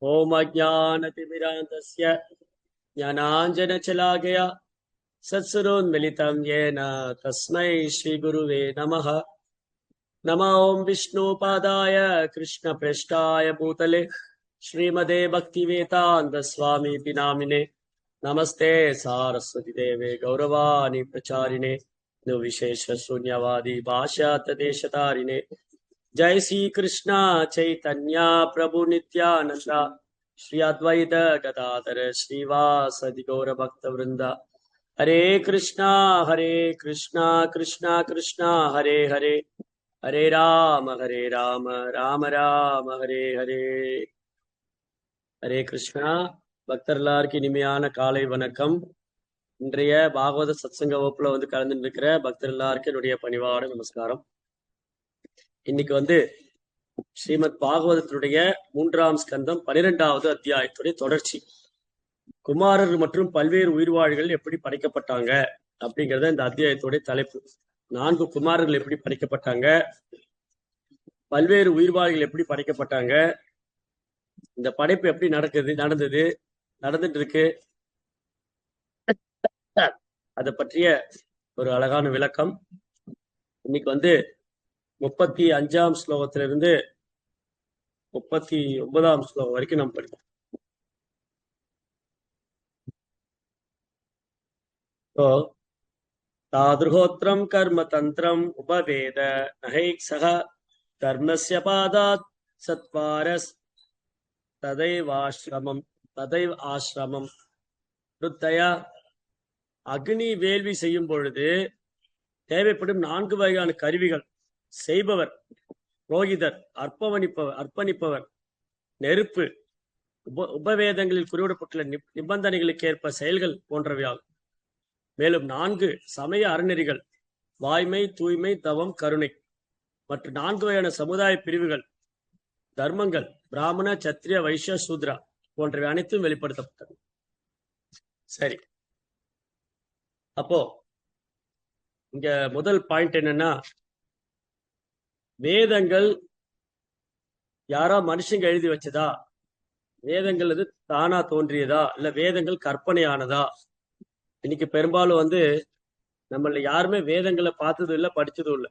ओम अज्ञानतिमिरान्धस्य ज्ञानाञ्जनशलाकया सत्सुरोन्मिलितं येन तस्मै श्रीगुरुवे नमः। नमो ओं विष्णुपादाय कृष्णप्रेष्ठाय भूतले श्रीमदे भक्तिवेदान्तस्वामीति नामिने नमस्ते सारस्वती देवे गौरवाणी प्रचारिणे निर्विशेष शून्यवादी भाष्यातदेशतारिणे जय श्री कृष्ण चैतन्य प्रभु नित्यानंद श्री अद्वैत गदाधर श्रीवासदि गौर भक्त वृंद हरे कृष्णा कृष्णा कृष्णा हरे हरे हरे राम राम राम हरे हरे हरे கிருஷ்ணா. பக்தர்களாருக்கு இனிமையான காலை வணக்கம். இன்றைய பாகவத சத்சங்க வகுப்புல கலந்துட்டு இருக்கிற பக்தர் எல்லாருக்கும் என்னுடைய பணிவான நமஸ்காரம். இன்னைக்கு ஸ்ரீமத் பாகவதத்தினுடைய 3ஆம் ஸ்கந்தம் 12வது அத்தியாயத்துடைய தொடர்ச்சி. குமாரர் மற்றும் பல்வேறு உயிர்வாழ்கள் எப்படி படைக்கப்பட்டாங்க அப்படிங்கறத இந்த அத்தியாயத்துடைய தலைப்பு. 4 குமாரர்கள் எப்படி படைக்கப்பட்டாங்க, பல்வேறு உயிர்வாழ்கள் எப்படி படைக்கப்பட்டாங்க, இந்த படைப்பு எப்படி நடந்துட்டு இருக்கு, அதை பற்றிய ஒரு அழகான விளக்கம். இன்னைக்கு 35ஆம் ஸ்லோகத்திலிருந்து 39ஆம் ஸ்லோகம் வரைக்கும் நம்ம படிப்போம். தாதுர்ஹோத்ரம் கர்ம தந்திரம் உபவேத நஹைக்ஸஹ கர்மஸ்ய பாதாத் சத்வாரஸ் ததைவ ஆசிரமம் ருத்தயா. அக்னி வேள்வி செய்யும் பொழுது தேவைப்படும் 4 வகையான கருவிகள். செய்பவர், புரோகிதர், அர்ப்பணிப்பவர், நெருப்பு, உபவேதங்களில் குறிப்பிடப்பட்டுள்ள நிபந்தனைகளுக்கு ஏற்ப செயல்கள் போன்றவையாகும். மேலும் 4 சமய அறநெறிகள், வாய்மை, தூய்மை, தவம், கருணை மற்றும் 4 வகையான சமுதாய பிரிவுகள், தர்மங்கள், பிராமண, சத்திரிய, வைஷ்ய, சூத்ரா போன்றவை அனைத்தும் வெளிப்படுத்தப்பட்டது. சரி, அப்போ இங்க முதல் பாயிண்ட் என்னன்னா, வேதங்கள் யாரா மனுஷங்க எழுதி வச்சதா, வேதங்கள் தானா தோன்றியதா, இல்ல வேதங்கள் கற்பனையானதா? இன்னைக்கு பெரும்பாலும் நம்மள யாருமே வேதங்களை பார்த்ததும் இல்லை, படிச்சதும் இல்லை.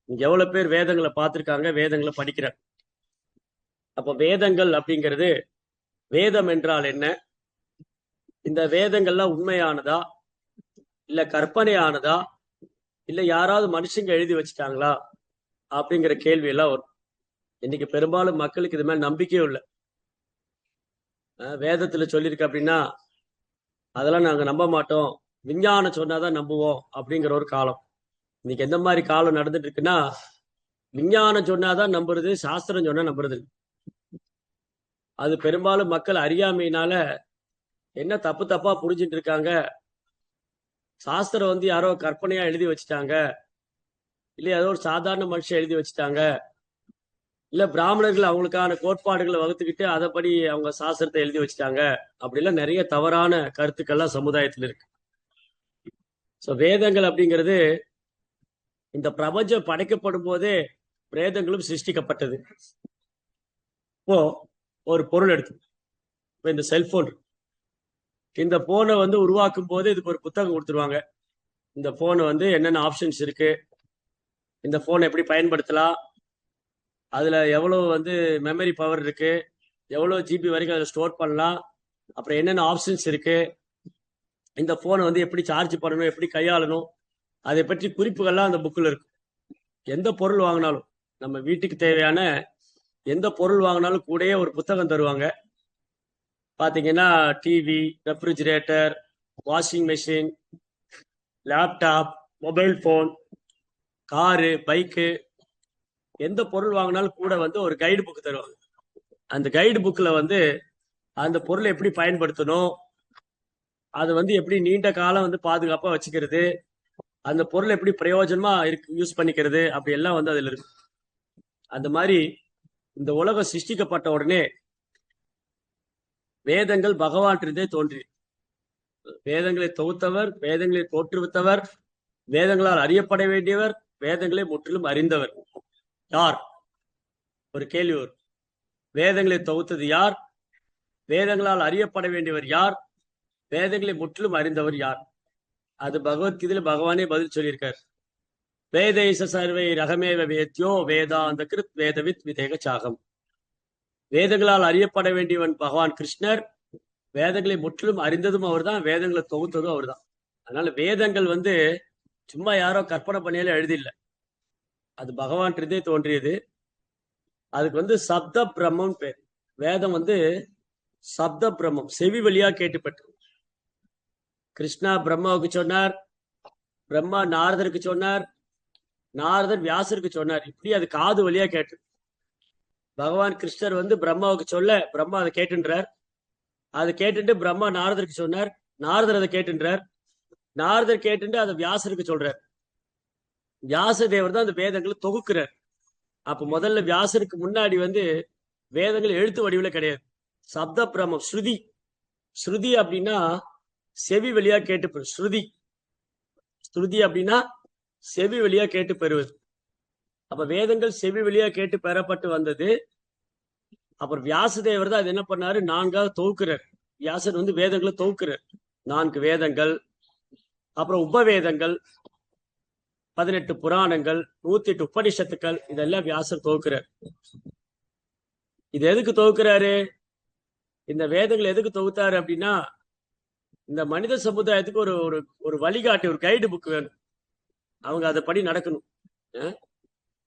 இங்க எவ்வளவு பேர் வேதங்களை பார்த்திருக்காங்க, வேதங்களை படிக்கிறாங்க? அப்ப வேதங்கள் அப்படிங்கிறது, வேதம் என்றால் என்ன, இந்த வேதங்கள்லாம் உண்மையானதா இல்ல கற்பனையானதா, இல்ல யாராவது மனுஷங்க எழுதி வச்சுட்டாங்களா அப்படிங்கிற கேள்வி எல்லாம் வரும். இன்னைக்கு பெரும்பாலும் மக்களுக்கு இது மேல நம்பிக்கையும் இல்லை. வேதத்துல சொல்லியிருக்கு அப்படின்னா அதெல்லாம் நாங்க நம்ப மாட்டோம், விஞ்ஞானம் சொன்னாதான் நம்புவோம் அப்படிங்கிற ஒரு காலம். இன்னைக்கு எந்த மாதிரி காலம் நடந்துட்டு இருக்குன்னா, விஞ்ஞானம் சொன்னாதான் நம்புறது, சாஸ்திரம் சொன்னா நம்புறது. அது பெரும்பாலும் மக்கள் அறியாமையினால என்ன தப்பா புரிஞ்சுட்டு இருக்காங்க. சாஸ்திரம் யாரோ கற்பனையா எழுதி வச்சுட்டாங்க, இல்ல ஏதோ ஒரு சாதாரண மனுஷன் எழுதி வச்சுட்டாங்க, இல்ல பிராமணர்கள் அவங்களுக்கான கோட்பாடுகளை வகுத்துக்கிட்டு அதைப்படி அவங்க சாஸ்திரத்தை எழுதி வச்சுட்டாங்க, அப்படிலாம் நிறைய தவறான கருத்துக்கள்லாம் சமுதாயத்தில் இருக்கு. ஸோ வேதங்கள் அப்படிங்கிறது இந்த பிரபஞ்சம் படைக்கப்படும் போதே வேதங்களும் சிருஷ்டிக்கப்பட்டது. இப்போ ஒரு பொருள் எடுத்து, இப்போ இந்த செல்போன், இந்த போனை உருவாக்கும் போது இதுக்கு ஒரு புத்தகம் கொடுத்துருவாங்க. இந்த போன் என்னென்ன ஆப்ஷன்ஸ் இருக்கு, இந்த போனை எப்படி பயன்படுத்தலாம், அதுல எவ்வளவு மெமரி பவர் இருக்கு, எவ்வளவு ஜிபி வரைக்கும் அதில் ஸ்டோர் பண்ணலாம், அப்புறம் என்னென்ன ஆப்ஷன்ஸ் இருக்கு, இந்த போனை எப்படி சார்ஜ் பண்ணணும், எப்படி கையாளணும், அதை பற்றி குறிப்புகள்லாம் அந்த புக்கில் இருக்கும். எந்த பொருள் வாங்கினாலும், நம்ம வீட்டுக்கு தேவையான எந்த பொருள் வாங்கினாலும் கூடயே ஒரு புத்தகம் தருவாங்க. பாத்தீங்கன்னா TV, refrigerator, washing machine, laptop, mobile phone, car, bike, எந்த பொருள் வாங்கினாலும் கூட ஒரு கைடு புக் தருவாங்க. அந்த கைடு புக்ல அந்த பொருளை எப்படி பயன்படுத்தணும், அது எப்படி நீண்ட காலம் பாதுகாப்பா வச்சுக்கிறது, அந்த பொருள் எப்படி பிரயோஜனமா யூஸ் பண்ணிக்கிறது, அப்படி எல்லாம் அதுல இருக்கு. அந்த மாதிரி இந்த உலகம் சிருஷ்டிக்கப்பட்ட உடனே வேதங்கள் பகவான் இருந்தே தோன்றி, வேதங்களை தொகுத்தவர், வேதங்களை தோற்றுவித்தவர், வேதங்களால் அறியப்பட வேண்டியவர், வேதங்களை முற்றிலும் அறிந்தவர் யார்? ஒரு கேள்வி வரும். வேதங்களை தொகுத்தது யார், வேதங்களால் அறியப்பட வேண்டியவர் யார், வேதங்களை முற்றிலும் அறிந்தவர் யார்? அது பகவத்கீதையில பகவானே பதில் சொல்லியிருக்கார். வேதைச சர்வை ரகமேவ வேத்யோ வேதாந்த கிருத் வேதவித் விதேக சாகம். வேதங்களால் அறியப்பட வேண்டியவன் பகவான் கிருஷ்ணர். வேதங்களை முற்றிலும் அறிந்ததும் அவர்தான், வேதங்களை தொகுத்ததும் அவர்தான். அதனால வேதங்கள் சும்மா யாரோ கற்பனை பண்ணியாலும் எழுதில்ல, அது பகவான் இருந்தே தோன்றியது. அதுக்கு சப்த பிரம்மம் பேர். வேதம் சப்த பிரம்மம், செவி வழியா கேட்டுப்பட்டு. கிருஷ்ணா பிரம்மாவுக்கு சொன்னார், பிரம்மா நாரதருக்கு சொன்னார், நாரதர் வியாசருக்கு சொன்னார். இப்படி அது காது வழியா கேட்டு. பகவான் கிருஷ்ணர் பிரம்மாவுக்கு சொல்ல, பிரம்மா அதை கேட்டுன்றார். அதை கேட்டுட்டு பிரம்மா நாரதருக்கு சொன்னார், நாரதர் அதை கேட்டுன்றார். நாரதர் கேட்டுட்டு அதை வியாசருக்கு சொல்றார். வியாசதேவர் தான் அந்த வேதங்களை தொகுக்கிறார். அப்ப முதல்ல வியாசருக்கு முன்னாடி வேதங்கள் எழுத்து வடிவில் கிடையாது. சப்த பிரம்மம், ஸ்ருதி. ஸ்ருதி அப்படின்னா செவி வழியா கேட்டு, ஸ்ருதி ஸ்ருதி அப்படின்னா செவி வழியா கேட்டு பெறுவது. அப்ப வேதங்கள் செவி வழியா கேட்டு பெறப்பட்டு வந்தது. அப்புறம் வியாசதேவர் தான் அது என்ன பண்ணாரு, 4ஆக தொகுக்கிறார். வியாசர் வேதங்களை தொகுக்கிறார். 4 வேதங்கள், அப்புறம் உபவேதங்கள், 18 புராணங்கள், 108 உபனிஷத்துக்கள், இதெல்லாம் வியாசர் தொகுக்கிறார். இது எதுக்கு தொகுக்கிறாரு? இந்த வேதங்கள் எதுக்கு தொகுத்தாரு அப்படின்னா, இந்த மனித சமுதாயத்துக்கு ஒரு ஒரு வழிகாட்டி, ஒரு கைடு புக் வேணும். அவங்க அதை படி நடக்கணும்.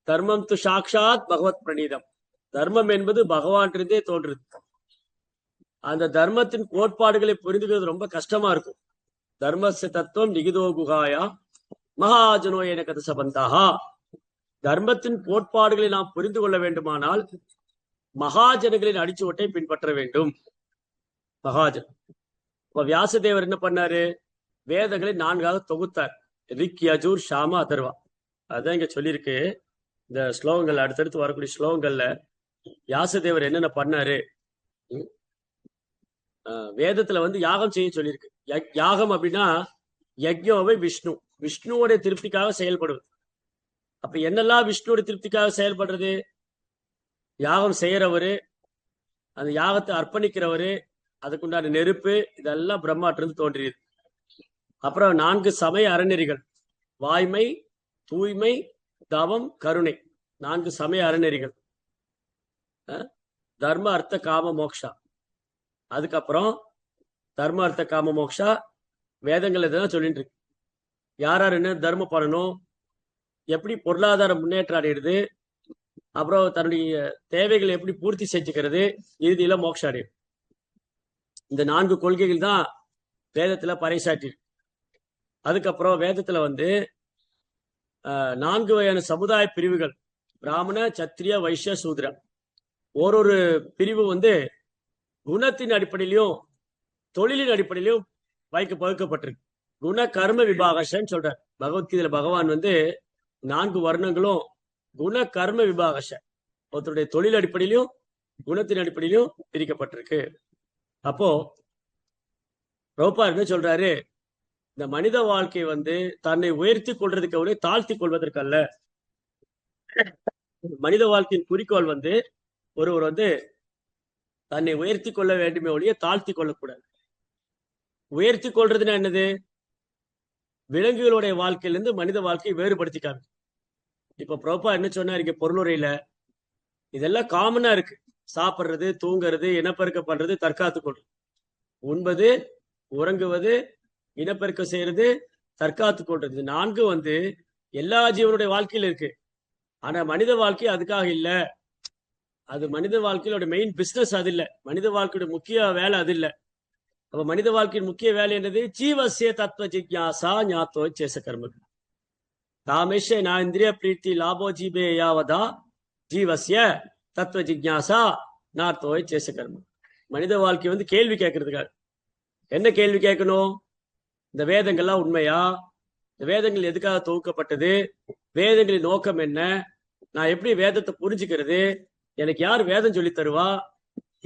தர்மம் து சாக்ஷாத் பகவத் பிரணீதம். தர்மம் என்பது பகவான் இருந்தே தோன்றுது. அந்த தர்மத்தின் கோட்பாடுகளை புரிந்துக்கிறது ரொம்ப கஷ்டமா இருக்கும். தர்மஸ்ய தத்துவம் நிகிதோ குகாயா மகாஜனோ என கத சபந்தாகா. தர்மத்தின் கோட்பாடுகளை நாம் புரிந்து கொள்ள வேண்டுமானால் மகாஜனங்களின் அடிச்சுவட்டை பின்பற்ற வேண்டும். மகாஜன். இப்ப வியாசதேவர் என்ன பண்ணாரு, வேதங்களை 4ஆக தொகுத்தார். ரிக், யஜூர், சாம, அதர்வா. அதான் இங்க சொல்லியிருக்கு. இந்த ஸ்லோகங்கள் அடுத்தடுத்து வரக்கூடிய ஸ்லோகங்கள்ல வியாசதேவர் என்னென்ன பண்ணாரு. வேதத்துல யாகம் செய்ய சொல்லியிருக்கு. யாகம் அப்படின்னா யஜ்யோவை விஷ்ணு, விஷ்ணுவோட திருப்திக்காக செயல்படுவது. அப்ப என்னெல்லாம் விஷ்ணுவோட திருப்திக்காக செயல்படுறது? யாகம் செய்யறவரு, அந்த யாகத்தை அர்ப்பணிக்கிறவரு, அதுக்குண்டான நெருப்பு, இதெல்லாம் பிரம்மாட்டிருந்து தோன்றியது. அப்புறம் 4 சமய அறநெறிகள், வாய்மை, தூய்மை, தவம், கருணை. 4 சமய அறநெறிகள், தர்ம அர்த்த காம மோக்ஷா. அதுக்கப்புறம் தர்ம அர்த்த காம மோக்ஷா வேதங்கள் இதுதான் சொல்லிட்டு இருக்கு. யார் யார் என்ன தர்மம் பண்ணணும், எப்படி பொருளாதார முன்னேற்றம் அடையிறது, அப்புறம் தன்னுடைய தேவைகளை எப்படி பூர்த்தி செஞ்சுக்கிறது, இறுதியில மோட்சம் அடையும். இந்த 4 கொள்கைகள் தான் வேதத்துல பறைசாற்றி. அதுக்கப்புறம் வேதத்துல 4 வகையான சமுதாய பிரிவுகள், பிராமண, சத்திரிய, வைஷ்ய, சூத்ரா. ஒரு பிரிவு குணத்தின் அடிப்படையிலையும் தொழிலின் அடிப்படையிலையும் பகுக்கப்பட்டிருக்கு. குண கர்ம விபாகஷன்னு சொல்றார் பகவத்கீதையில. பகவான் 4 வர்ணங்களும் குண கர்ம விபாகஷ, ஒருத்தருடைய தொழில் அடிப்படையிலையும் குணத்தின் அடிப்படையிலும் பிரிக்கப்பட்டிருக்கு. அப்போ பிரபுபாத் என்ன சொல்றாரு, இந்த மனித வாழ்க்கை தன்னை உயர்த்தி கொள்றதுக்கு அவரே தாழ்த்தி கொள்வதற்கல்ல. மனித வாழ்க்கையின் குறிக்கோள் ஒருவர் தன்னை உயர்த்தி கொள்ள வேண்டுமே ஒழிய தாழ்த்தி கொள்ளக்கூடாது. உயர்த்தி கொள்றதுன்னா என்னது? விலங்குகளுடைய வாழ்க்கையிலிருந்து மனித வாழ்க்கையை வேறுபடுத்திக்காங்க. இப்ப பிரபுபாத் என்ன சொன்னார் இங்க பொருளுரையில, இதெல்லாம் காமனா இருக்கு. சாப்பிடுறது, தூங்குறது, இனப்பெருக்கம் பண்றது, தற்காத்து கொள்றது. உண்பது, உறங்குவது, இனப்பெருக்கம் செய்யறது, தற்காத்து கொள்றது. 4 எல்லா ஜீவனுடைய வாழ்க்கையில இருக்கு. ஆனா மனித வாழ்க்கை அதுக்காக இல்ல. அது மனித வாழ்க்கையோட மெயின் பிசினஸ் அது இல்ல. மனித வாழ்க்கையோட முக்கிய வேலை அது இல்ல. அப்ப மனித வாழ்க்கையின் முக்கிய வேலை என்னது? ஜீவசிய தத்துவ ஜிக்யாசா ஞாத்தோ சேச கர்ம தாமேஷ நா இந்திரிய பிரீத்தி லாபோ ஜீபே யாவதா ஜீவசிய தத்துவ ஜிக்யாசா நார்த்தோ சேச கர்ம. மனித வாழ்க்கை கேள்வி கேட்கறதுக்காக. என்ன கேள்வி கேட்கணும்? இந்த வேதங்கள்லாம் உண்மையா? இந்த வேதங்கள் எதுக்காக தொகுக்கப்பட்டது? வேதங்களின் நோக்கம் என்ன? நான் எப்படி வேதத்தை புரிஞ்சுக்கிறது? எனக்கு யார் வேதம் சொல்லி தருவா?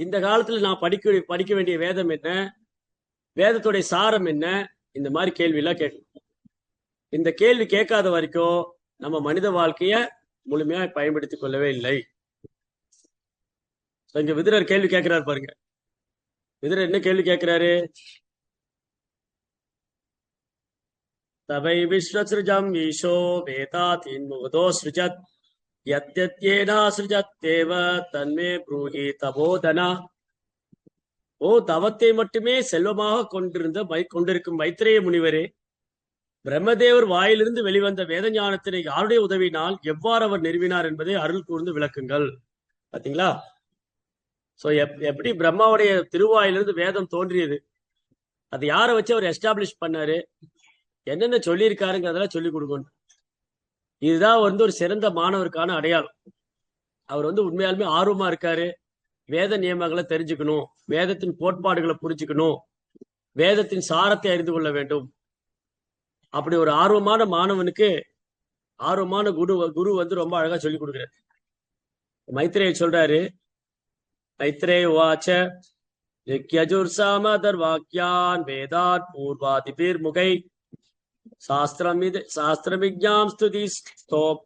இந்த காலத்துல நான் படிக்க வேண்டிய வேதம் என்ன? வேதத்துடைய சாரம் என்ன? இந்த மாதிரி கேள்வி எல்லாம் கேட்கணும். இந்த கேள்வி கேட்காத வரைக்கும் நம்ம மனித வாழ்க்கைய முழுமையா பயன்படுத்திக் கொள்ளவே இல்லை. இங்க விதுரர் கேள்வி கேட்கிறார் பாருங்க. இதுல என்ன கேள்வி கேட்கிறாரு? தவை விஸ்வசிருஜம் ஈஷோ வேதாதீன் முகதோ சிருஜத் யத்யத்யேனா சிருஜத் தேவ தன்மே ப்ரூஹி தபோதனா. ஓ தவத்தை மட்டுமே செல்வமாக கொண்டிருக்கும் மைத்ரேய முனிவரே, பிரம்மதேவர் வாயிலிருந்து வெளிவந்த வேத ஞானத்தினை யாருடைய உதவினால் எவ்வாறு அவர் நிறுவினார் என்பதை அருள் கூர்ந்து விளக்குங்கள். பாத்தீங்களா? சோ எப்படி பிரம்மாவுடைய திருவாயிலிருந்து வேதம் தோன்றியது, அது யாரை வச்சு அவர் எஸ்டாப்ளிஷ் பண்ணாரு, என்னென்ன சொல்லியிருக்காருங்கிறதெல்லாம் சொல்லிக் கொடுக்கணும். இதுதான் ஒரு சிறந்த மாணவருக்கான அடையாளம். அவர் உண்மையாலுமே ஆர்வமா இருக்காரு, வேத நியமங்களை தெரிஞ்சுக்கணும், வேதத்தின் கோட்பாடுகளை புரிஞ்சுக்கணும், வேதத்தின் சாரத்தை அறிந்து கொள்ள வேண்டும். அப்படி ஒரு ஆர்வமான மாணவனுக்கு ஆர்வமான குரு ரொம்ப அழகா சொல்லிக் கொடுக்குறாரு. மைத்ரேய சொல்றாரு, மைத்ரேய வாச்ச யஜுர்சாமதர் வாக்கியான் வேதாத் பூர்வாதிபீர் முகை சாஸ்திரவிஜாம்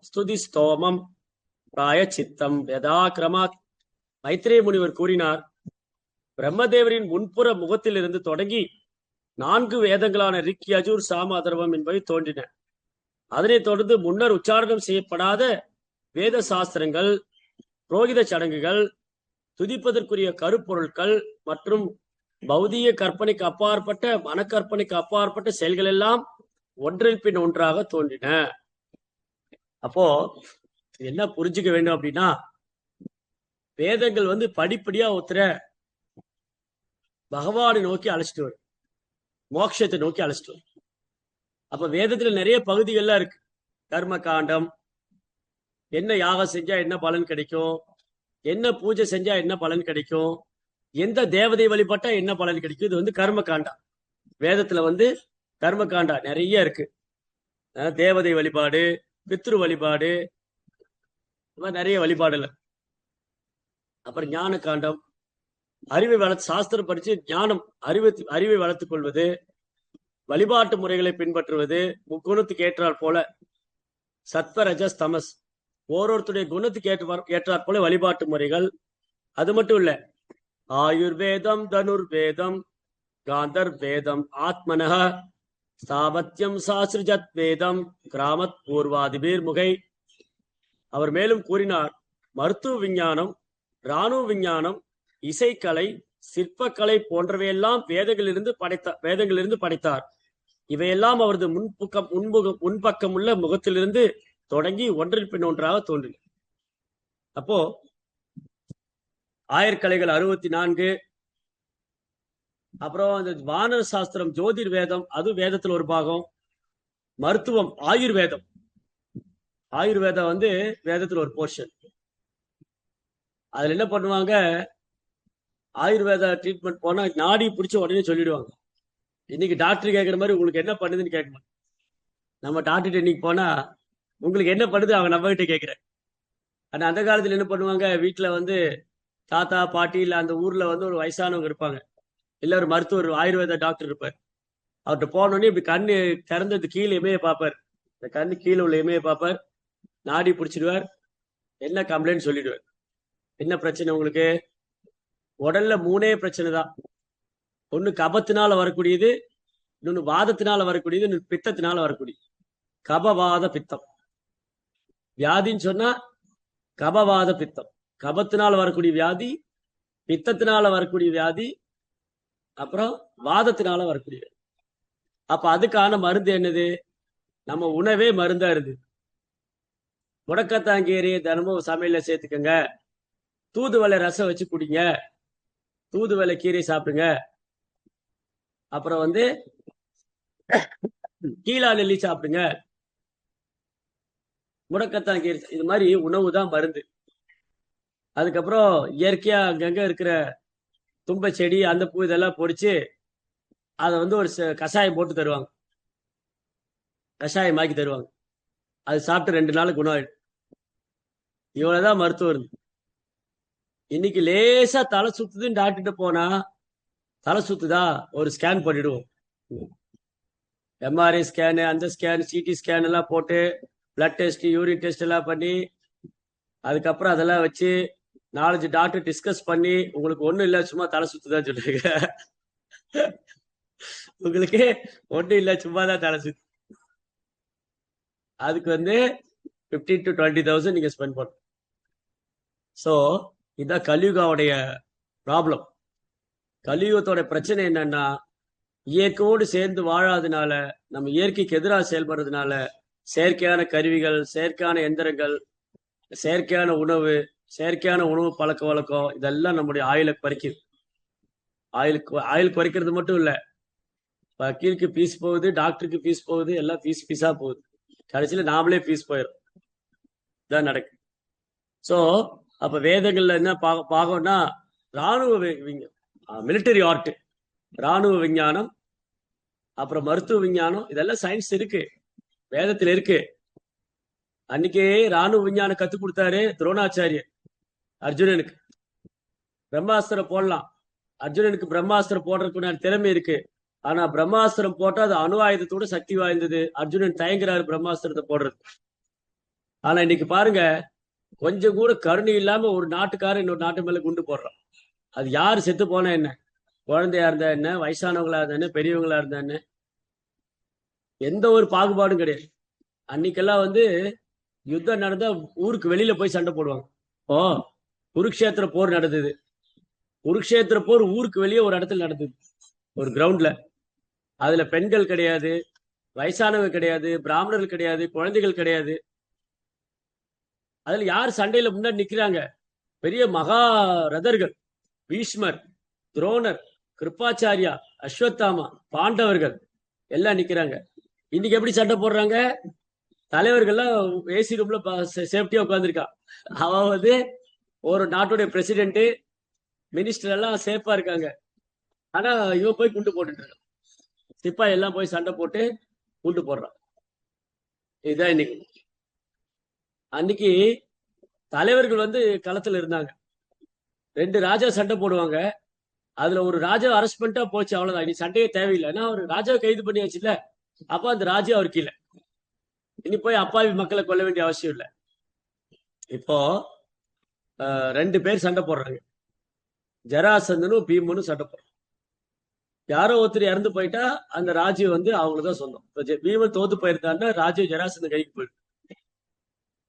ஸ்துதி ஸ்தோமம் பிராய சித்தம் வேதாக்கிரமாத். மைத்ரேய முனிவர் கூறினார், பிரம்மதேவரின் முன்புற முகத்திலிருந்து தொடங்கி 4 வேதங்களான ரிக் யஜுர் சாம அதர்வம் என்பவை தோன்றின. அதனைத் தொடர்ந்து முன்னர் உச்சாரணம் செய்யப்படாத வேத சாஸ்திரங்கள், புரோகித சடங்குகள், துதிப்பதற்குரிய கருப்பொருட்கள் மற்றும் பௌதிக கற்பனைக்கு அப்பாற்பட்ட மனக்கற்பனைக்கு அப்பாற்பட்ட செயல்கள் எல்லாம் ஒன்றின் பின் ஒன்றாக தோன்றின. அப்போ என்ன புரிஞ்சுக்க வேண்டும் அப்படின்னா, வேதங்கள் படிப்படியா ஒருத்தர பகவானை நோக்கி அழைச்சிட்டு வரும், மோட்சத்தை நோக்கி அழைச்சிட்டு வரும். அப்ப வேதத்துல நிறைய பகுதிகள்லாம் இருக்கு. கர்ம காண்டம், என்ன யாகம் செஞ்சா என்ன பலன் கிடைக்கும், என்ன பூஜை செஞ்சா என்ன பலன் கிடைக்கும், எந்த தேவதை வழிபட்டா என்ன பலன் கிடைக்கும். இது கர்ம காண்டா. வேதத்துல கர்ம காண்டா நிறைய இருக்கு. தேவதை வழிபாடு, பித்ரு வழிபாடு, நிறைய வழிபாடுல. அப்புறம் ஞான காண்டம், அறிவை சாஸ்திரம் படிச்சு ஞானம் அறிவை வளர்த்துக் கொள்வது, வழிபாட்டு முறைகளை பின்பற்றுவது, முக்குணத்துக்கு ஏற்றாற் போல சத்வ ரஜஸ் தமஸ் ஓரோருத்துடைய குணத்துக்கு ஏற்றாற் போல வழிபாட்டு முறைகள். அது மட்டும் இல்ல, ஆயுர்வேதம், தனுர்வேதம், காந்தர் வேதம், ஆத்மனஹ ஸ்தாபத்யம் சாஸ்திரஜத் வேதம் கிராமத் பூர்வாதிபீர் முகை. அவர் மேலும் கூறினார், மருத்துவ விஞ்ஞானம், இராணுவ விஞ்ஞானம், இசைக்கலை, சிற்பக்கலை போன்றவையெல்லாம் வேதங்களிலிருந்து படைத்தார். இவையெல்லாம் அவரது முன்பக்கம் உள்ள முகத்திலிருந்து தொடங்கி ஒன்றின் பின் ஒன்றாக தோன்றின. அப்போ ஆயர்கலைகள் 64, அப்புறம் அந்த வான சாஸ்திரம், ஜோதிர் வேதம், அது வேதத்துல ஒரு பாகம். மருத்துவம், ஆயுர்வேதம் வேதத்துல ஒரு போர்ஷன். அதுல என்ன பண்ணுவாங்க, ஆயுர்வேத ட்ரீட்மெண்ட் போனா நாடி பிடிச்ச உடனே சொல்லிடுவாங்க. இன்னைக்கு டாக்டர் கேட்கிற மாதிரி உங்களுக்கு என்ன பண்ணுதுன்னு கேட்கணும். நம்ம டாக்டர் இன்னைக்கு போனா உங்களுக்கு என்ன பண்ணுது அவங்க நம்ம கிட்ட கேட்கிறேன். ஆனா அந்த காலத்துல என்ன பண்ணுவாங்க, வீட்டுல தாத்தா பாட்டி இல்ல அந்த ஊர்ல ஒரு வயசானவங்க இருப்பாங்க, இல்ல ஒரு மருத்துவர், ஆயுர்வேத டாக்டர் இருப்பார். அவர்கிட்ட போனோடனே இப்படி கண்ணு திறந்தது கீழே இமைய பார்ப்பார். இந்த கண்ணு கீழே உள்ள இமைய பார்ப்பார், நாடி பிடிச்சிடுவார், என்ன கம்ப்ளைண்ட் சொல்லிடுவார். என்ன பிரச்சனை உங்களுக்கு? உடல்ல 3 பிரச்சனை தான். ஒண்ணு கபத்தினால வரக்கூடியது, இன்னொன்னு வாதத்தினால வரக்கூடியது, இன்னொன்னு பித்தத்தினால வரக்கூடியது. கபவாத பித்தம் வியாதின்னு சொன்னா கபவாத பித்தம். கபத்தினால வரக்கூடிய வியாதி, பித்தத்தினால வரக்கூடிய வியாதி, அப்புறம் வாதத்தினால வரக்கூடிய. அப்ப அதுக்கான மருந்து என்னது? நம்ம உணவே மருந்தா இருந்து. முடக்கத்தாங்கீரையை தினமும் சமையல சேர்த்துக்கங்க, தூதுவளை ரசம் வச்சு குடிங்க, தூதுவளை கீரை சாப்பிடுங்க, அப்புறம் கீழா நெல்லி சாப்பிடுங்க, முடக்கத்தான் கீரை, இது மாதிரி உணவு தான் மருந்து. அதுக்கப்புறம் இயற்கையா அங்கங்க இருக்கிற தும்ப செடி, அந்த பூ இதெல்லாம் பொடிச்சு அதை ஒரு கஷாயம் போட்டு தருவாங்க, கஷாயமாக்கி தருவாங்க. அது சாப்பிட்டு 2 நாள் குணம் ஆயிடும். இவ்வளவுதான் மருத்துவம் இருந்து. இன்னைக்கு லேசா தலை சுத்துதுன்னு டாக்டர்கிட்ட போனா, தலை சுத்துதா ஒரு ஸ்கேன் பண்ணிடுவோம். எம்ஆர்ஐ ஸ்கேனு, அந்த ஸ்கேன், சிடி ஸ்கேன் எல்லாம் போட்டு, பிளட் டெஸ்ட், யூரின் டெஸ்ட் எல்லாம் பண்ணி, அதுக்கப்புறம் அதெல்லாம் வச்சு 4 டாக்டர் டிஸ்கஸ் பண்ணி உங்களுக்கு ஒண்ணும் இல்ல சும்மா தலை சுத்துதான் சொல்லுங்க. உங்களுக்கு ஒண்ணும் இல்ல சும்மா தான் தலை சுத்து. அதுக்கு வந்து 15,000 to 20,000 நீங்க ஸ்பெண்ட் பண்ணணும். ஸோ இதான் கலியுகாவுடைய ப்ராப்ளம். கலியுகத்தோட பிரச்சனை என்னன்னா, இயற்கையோடு சேர்ந்து வாழாதனால, நம்ம இயற்கைக்கு எதிராக செயல்படுறதுனால செயற்கையான கருவிகள், செயற்கையான எந்திரங்கள், செயற்கையான உணவு பழக்க வழக்கம் இதெல்லாம் நம்முடைய ஆயுளை குறைக்குது. ஆயுள் குறைக்கிறது மட்டும் இல்ல, வக்கீலுக்கு ஃபீஸ் போகுது, டாக்டருக்கு ஃபீஸ் போகுது, எல்லாம் ஃபீஸா போகுது. கடைசியில நாமளே ஃபீஸ் போயிடும். இதான் நடக்கு. ஸோ அப்ப வேதங்கள்ல என்ன பாகம்னா, ராணுவ மிலிட்டரி ஆர்ட், ராணுவ விஞ்ஞானம், அப்புறம் மருத்துவ விஞ்ஞானம், இதெல்லாம் சயின்ஸ் இருக்கு, வேதத்துல இருக்கு. அன்னைக்கே ராணுவ விஞ்ஞானம் கத்து கொடுத்தாரு துரோணாச்சாரியர் அர்ஜுனனுக்கு. பிரம்மாஸ்திரம் போடலாம், அர்ஜுனனுக்கு பிரம்மாஸ்திரம் போடுறதுக்கு திறமை இருக்கு. ஆனா பிரம்மாஸ்திரம் போட்டா அது அணு ஆயுதத்தோட சக்தி வாய்ந்தது. அர்ஜுனன் தயங்குறாரு பிரம்மாஸ்திரத்தை போடுறது. ஆனா இன்னைக்கு பாருங்க, கொஞ்சம் கூட கருணை இல்லாம ஒரு நாட்டுக்காரன் இன்னொரு நாட்டு மேல குண்டு போடுறான். அது யாரு செத்து போனா என்ன, குழந்தையா இருந்தா என்ன, வயசானவங்களா இருந்தா என்ன, பெரியவங்களா இருந்தா என்ன, எந்த ஒரு பாகுபாடும் கிடையாது. அன்னைக்கெல்லாம் வந்து யுத்தம் நடந்தா ஊருக்கு வெளியில போய் சண்டை போடுவாங்க. ஓ, குருக்ஷேத்திர போர் நடந்தது. குருக்ஷேத்திர போர் ஊருக்கு வெளியே ஒரு இடத்துல நடந்தது, ஒரு கிரவுண்ட்ல. அதுல பெண்கள் கிடையாது, வயசானவங்க கிடையாது, பிராமணர்கள் கிடையாது, குழந்தைகள் கிடையாது. அதுல யார் சண்டையில முன்னாடி நிக்கிறாங்க? பெரிய மகா ரதர்கள், பீஷ்மர், துரோணர், கிருப்பாச்சாரியா, அஸ்வத்தாமா, பாண்டவர்கள் எல்லாம் நிக்கிறாங்க. இன்னைக்கு எப்படி சண்டை போடுறாங்க? தலைவர்கள்லாம் ஏசி ரூம்ல சேஃப்டியா உட்காந்துருக்கான். அவன் வந்து ஒரு நாட்டுடைய பிரசிடென்ட், மினிஸ்டர் எல்லாம் சேஃபா இருக்காங்க. ஆனா இவன் போய் குண்டு போட்டுட்டு இருக்கான். சிப்பாய் எல்லாம் போய் சண்டை போட்டு குண்டு போடுறான். இதுதான் இன்னைக்கு. அன்னைக்கு தலைவர்கள் வந்து களத்துல இருந்தாங்க. 2 ராஜா சண்டை போடுவாங்க. அதுல ஒரு ராஜா அரெஸ்ட் பண்ணிட்டா போச்சு, அவ்வளவுதான். இனி சண்டையே தேவையில்லை. ஏன்னா அவர் ராஜாவை கைது பண்ணியாச்சுல்ல. அப்ப அந்த ராஜா அவர் கீழே. இனி போய் அப்பாவி மக்களை கொல்ல வேண்டிய அவசியம் இல்லை. இப்போ 2 பேர் சண்டை போடுறாங்க. ஜராசந்தனும் பீமனும் சண்டை போடுறாங்க. யாரோ ஒருத்தர் இறந்து போயிட்டா அந்த ராஜ்யம் வந்து அவங்களுதான் சொந்தம். பீமன் தோத்து போயிருந்தான்னா ராஜ்யம் ஜராசந்தன் கைக்கு போயிடும்.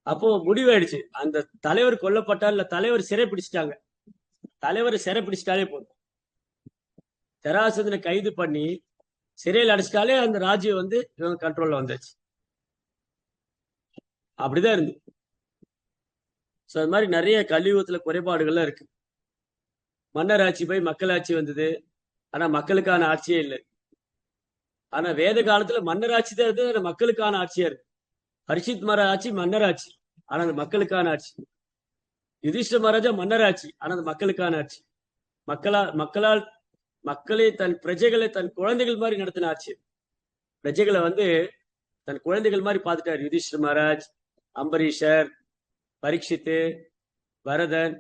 அப்போ முடிவாயிடுச்சு, அந்த தலைவர் கொல்லப்பட்டார், இல்ல தலைவர் சிறை பிடிச்சிட்டாங்க. தலைவரை சிறை பிடிச்சிட்டாலே போதும், ஜராசந்தனை கைது பண்ணி சிறையில் அடைச்சிட்டாலே அந்த ராஜ்யம் வந்து இவங்க கண்ட்ரோல்ல வந்தாச்சு. அப்படிதான் இருந்து. ஸோ அது மாதிரி நிறைய கலியுகத்துல குறைபாடுகள்லாம் இருக்கு. மன்னர் ஆட்சி போய் மக்களாட்சி வந்தது, ஆனா மக்களுக்கான ஆட்சியே இல்லை. ஆனா வேத காலத்துல மன்னர் ஆட்சி தான் இருக்கு, மக்களுக்கான ஆட்சியா இருக்கு. பரிஷித் மகாராஜ் ஆட்சி மன்னர் ஆட்சி, ஆனா அது மக்களுக்கான ஆட்சி. யுதிஷ்ட மகாராஜா மன்னர் ஆட்சி, ஆனா அது மக்களுக்கான ஆட்சி. மக்களால் மக்களை தன் பிரஜைகளை தன் குழந்தைகள் மாதிரி நடத்தின ஆட்சி. பிரஜைகளை வந்து தன் குழந்தைகள் மாதிரி பார்த்துட்டார் யுதிஷ்ட மகாராஜ், அம்பரீஷர், பரீட்சித்து, பரதன்.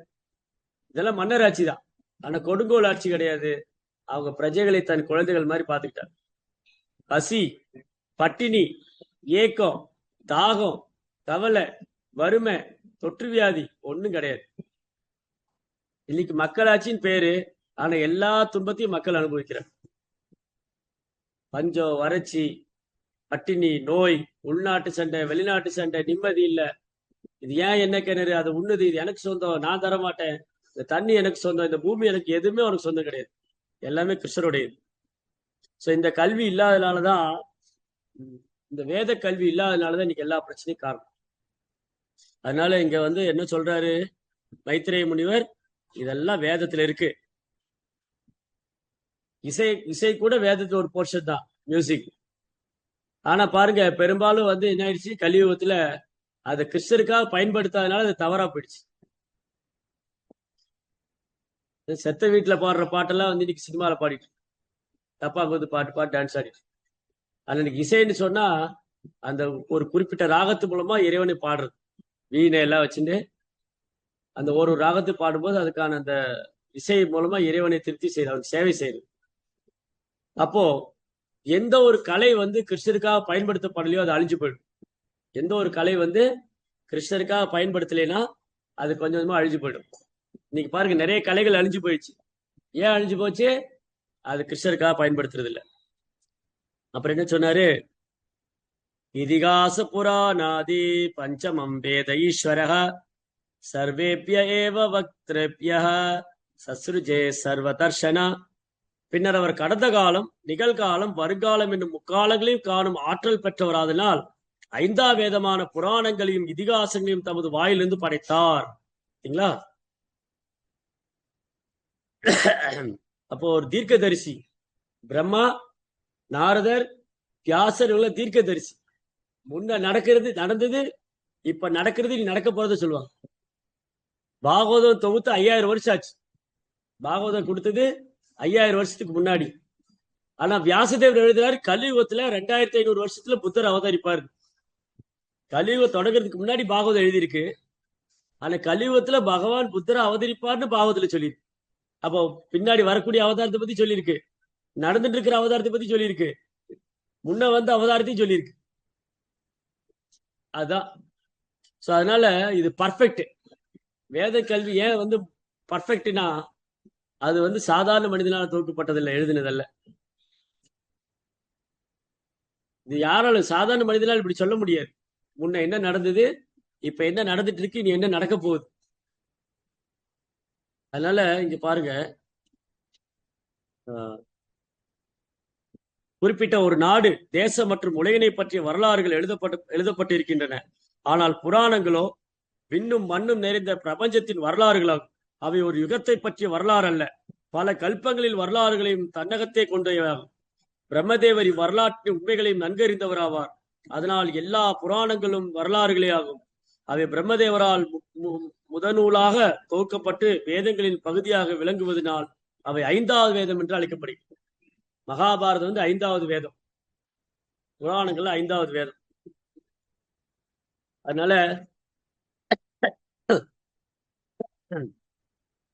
இதெல்லாம் மன்னர் ஆட்சி தான், ஆனா கொடுங்கோல் ஆட்சி கிடையாது. அவங்க பிரஜைகளை தன் குழந்தைகள் மாதிரி பார்த்துக்கிட்டார். பசி, பட்டினி, ஏக்கம், தாகம், கவலை, வறுமை, தொற்று வியாதி ஒண்ணும் கிடையாது. இன்னைக்கு மக்களாட்சின்னு பேரு, ஆனா எல்லா துன்பத்தையும் மக்கள் அனுபவிக்கிறார். பஞ்சம், வறட்சி, பட்டினி, நோய், உள்நாட்டு சண்டை, வெளிநாட்டு சண்டை, நிம்மதி இல்லை. இது ஏன் என்ன கிணறு, அது உண்ணுது, இது எனக்கு சொந்தம், நான் தர மாட்டேன், இந்த தண்ணி எனக்கு சொந்தம், இந்த பூமி எனக்கு, எதுவுமே அவனுக்கு சொந்தம் கிடையாது, எல்லாமே கிருஷ்ணருடையது. ஸோ இந்த கல்வி இல்லாதனாலதான், இந்த வேத கல்வி இல்லாதனாலதான் இன்னைக்கு எல்லா பிரச்சனையும் காரணம். அதனால இங்க வந்து என்ன சொல்றாரு மைத்ரேய முனிவர், இதெல்லாம் வேதத்துல இருக்கு. இசை கூட வேதத்துல ஒரு போர்ஷன் தான், மியூசிக். ஆனா பாருங்க, பெரும்பாலும் வந்து என்ன ஆயிடுச்சு, கலியுகத்துல அதை கிறிஸ்தருக்காக பயன்படுத்தாதனால அது தவறா போயிடுச்சு. செத்த வீட்டுல பாடுற பாட்டெல்லாம் வந்து இன்னைக்கு சினிமால பாடிட்டு, தப்பா போது பாட்டு டான்ஸ் ஆடிட்டு. அன்னைக்கு இசைன்னு சொன்னா அந்த ஒரு குறிப்பிட்ட ராகத்து மூலமா இறைவனை பாடுறது, வீணை எல்லாம் வச்சுட்டு அந்த ஒரு ராகத்தை பாடும்போது அதுக்கான அந்த இசை மூலமா இறைவனை திருப்தி செய்யறது, அவன் சேவை செய்யறது. அப்போ எந்த ஒரு கலை வந்து கிருஷ்ணருக்காக பயன்படுத்தப்படலையோ அது அழிஞ்சு போயிடும். எந்த ஒரு கலை வந்து கிருஷ்ணருக்காக பயன்படுத்தலைன்னா அது கொஞ்சம் கொஞ்சமா அழிஞ்சு போயிடும். இன்னைக்கு பாருங்க நிறைய கலைகள் அழிஞ்சு போயிடுச்சு. ஏன் அழிஞ்சு போச்சு? அது கிருஷ்ணருக்காக பயன்படுத்துறது இல்ல. அப்புறம் என்ன சொன்னாரு? இதிகாச புராணாதி பஞ்சமம் வேத ஈஸ்வரः சர்வேபிய ஏவ வக்திரேபிய சஸ்ருஜே சர்வதர்ஷன. பின்னர் அவர் கடந்த காலம், நிகழ்காலம், வருங்காலம் என்னும் முக்காலங்களையும் காணும் ஆற்றல் பெற்றவராதனால் 5ஆம் வேதமான புராணங்களையும் இதிகாசங்களையும் தமது வாயிலிருந்து படைத்தார். சரிங்களா? அப்போ ஒரு தீர்க்கதரிசி பிரம்மா, நாரதர், வியாசர் இவங்க தீர்க்கதரிசி. முன்ன நடந்தது, இப்ப நடக்கிறது, நீ நடக்க போறத சொல்லுவாங்க. பாகவதம் தொகுத்து 5000 வருஷம் ஆச்சு. பாகவதம் கொடுத்தது 5000 வருஷத்துக்கு முன்னாடி. ஆனா வியாசதேவர் எழுதுறாரு கலியுகத்துல 2500 வருஷத்துல புத்தர் அவதரிப்பாரு. கலியுகம் தொடங்குறதுக்கு முன்னாடி பாகவதம் எழுதியிருக்கு. ஆனா கலியுகத்துல பகவான் புத்தரை அவதரிப்பார்னு பாகவத்துல சொல்லியிருக்கு. அப்போ பின்னாடி வரக்கூடிய அவதாரத்தை பத்தி சொல்லியிருக்கு, நடந்துட்டு இருக்கிற அவதாரத்தை பத்தி சொல்லியிருக்கு, முன்ன வந்த அவதாரத்தையும் சொல்லியிருக்கு. அதான். சோ அதனால இது பர்ஃபெக்ட். வேத கல்வி ஏன் வந்து பர்ஃபெக்ட்னா, அது வந்து சாதாரண மனிதனால தொகுக்கப்பட்டதில்லை, எழுதினதல்ல. இது யாராலும் சாதாரண மனிதனால் இப்படி சொல்ல முடியாது. முன்ன என்ன நடந்தது, இப்ப என்ன நடந்துட்டு இருக்கு, இனி என்ன நடக்க போகுது. அதனால இங்க பாருங்க, குறிப்பிட்ட ஒரு நாடு, தேசம் மற்றும் உலகினை பற்றிய வரலாறுகள் எழுதப்பட்டு இருக்கின்றன. ஆனால் புராணங்களோ விண்ணும் மண்ணும் நிறைந்த பிரபஞ்சத்தின் வரலாறுகளாகும். அவை ஒரு யுகத்தை பற்றிய வரலாறு அல்ல, பல கல்பங்களில் வரலாறுகளையும் தன்னகத்தே கொண்டவையாகும். பிரம்மதேவர் இவ்வரலாற்றின் உண்மைகளையும் நன்கறிந்தவராவார். அதனால் எல்லா புராணங்களும் வரலாறுகளே ஆகும். அவை பிரம்மதேவரால் முதநூலாக தொகுக்கப்பட்டு வேதங்களின் பகுதியாக விளங்குவதனால் அவை 5வது வேதம் என்று அழைக்கப்படுகிறது. மகாபாரதம் வந்து 5வது வேதம், புராணங்கள்ல 5வது வேதம். அதனால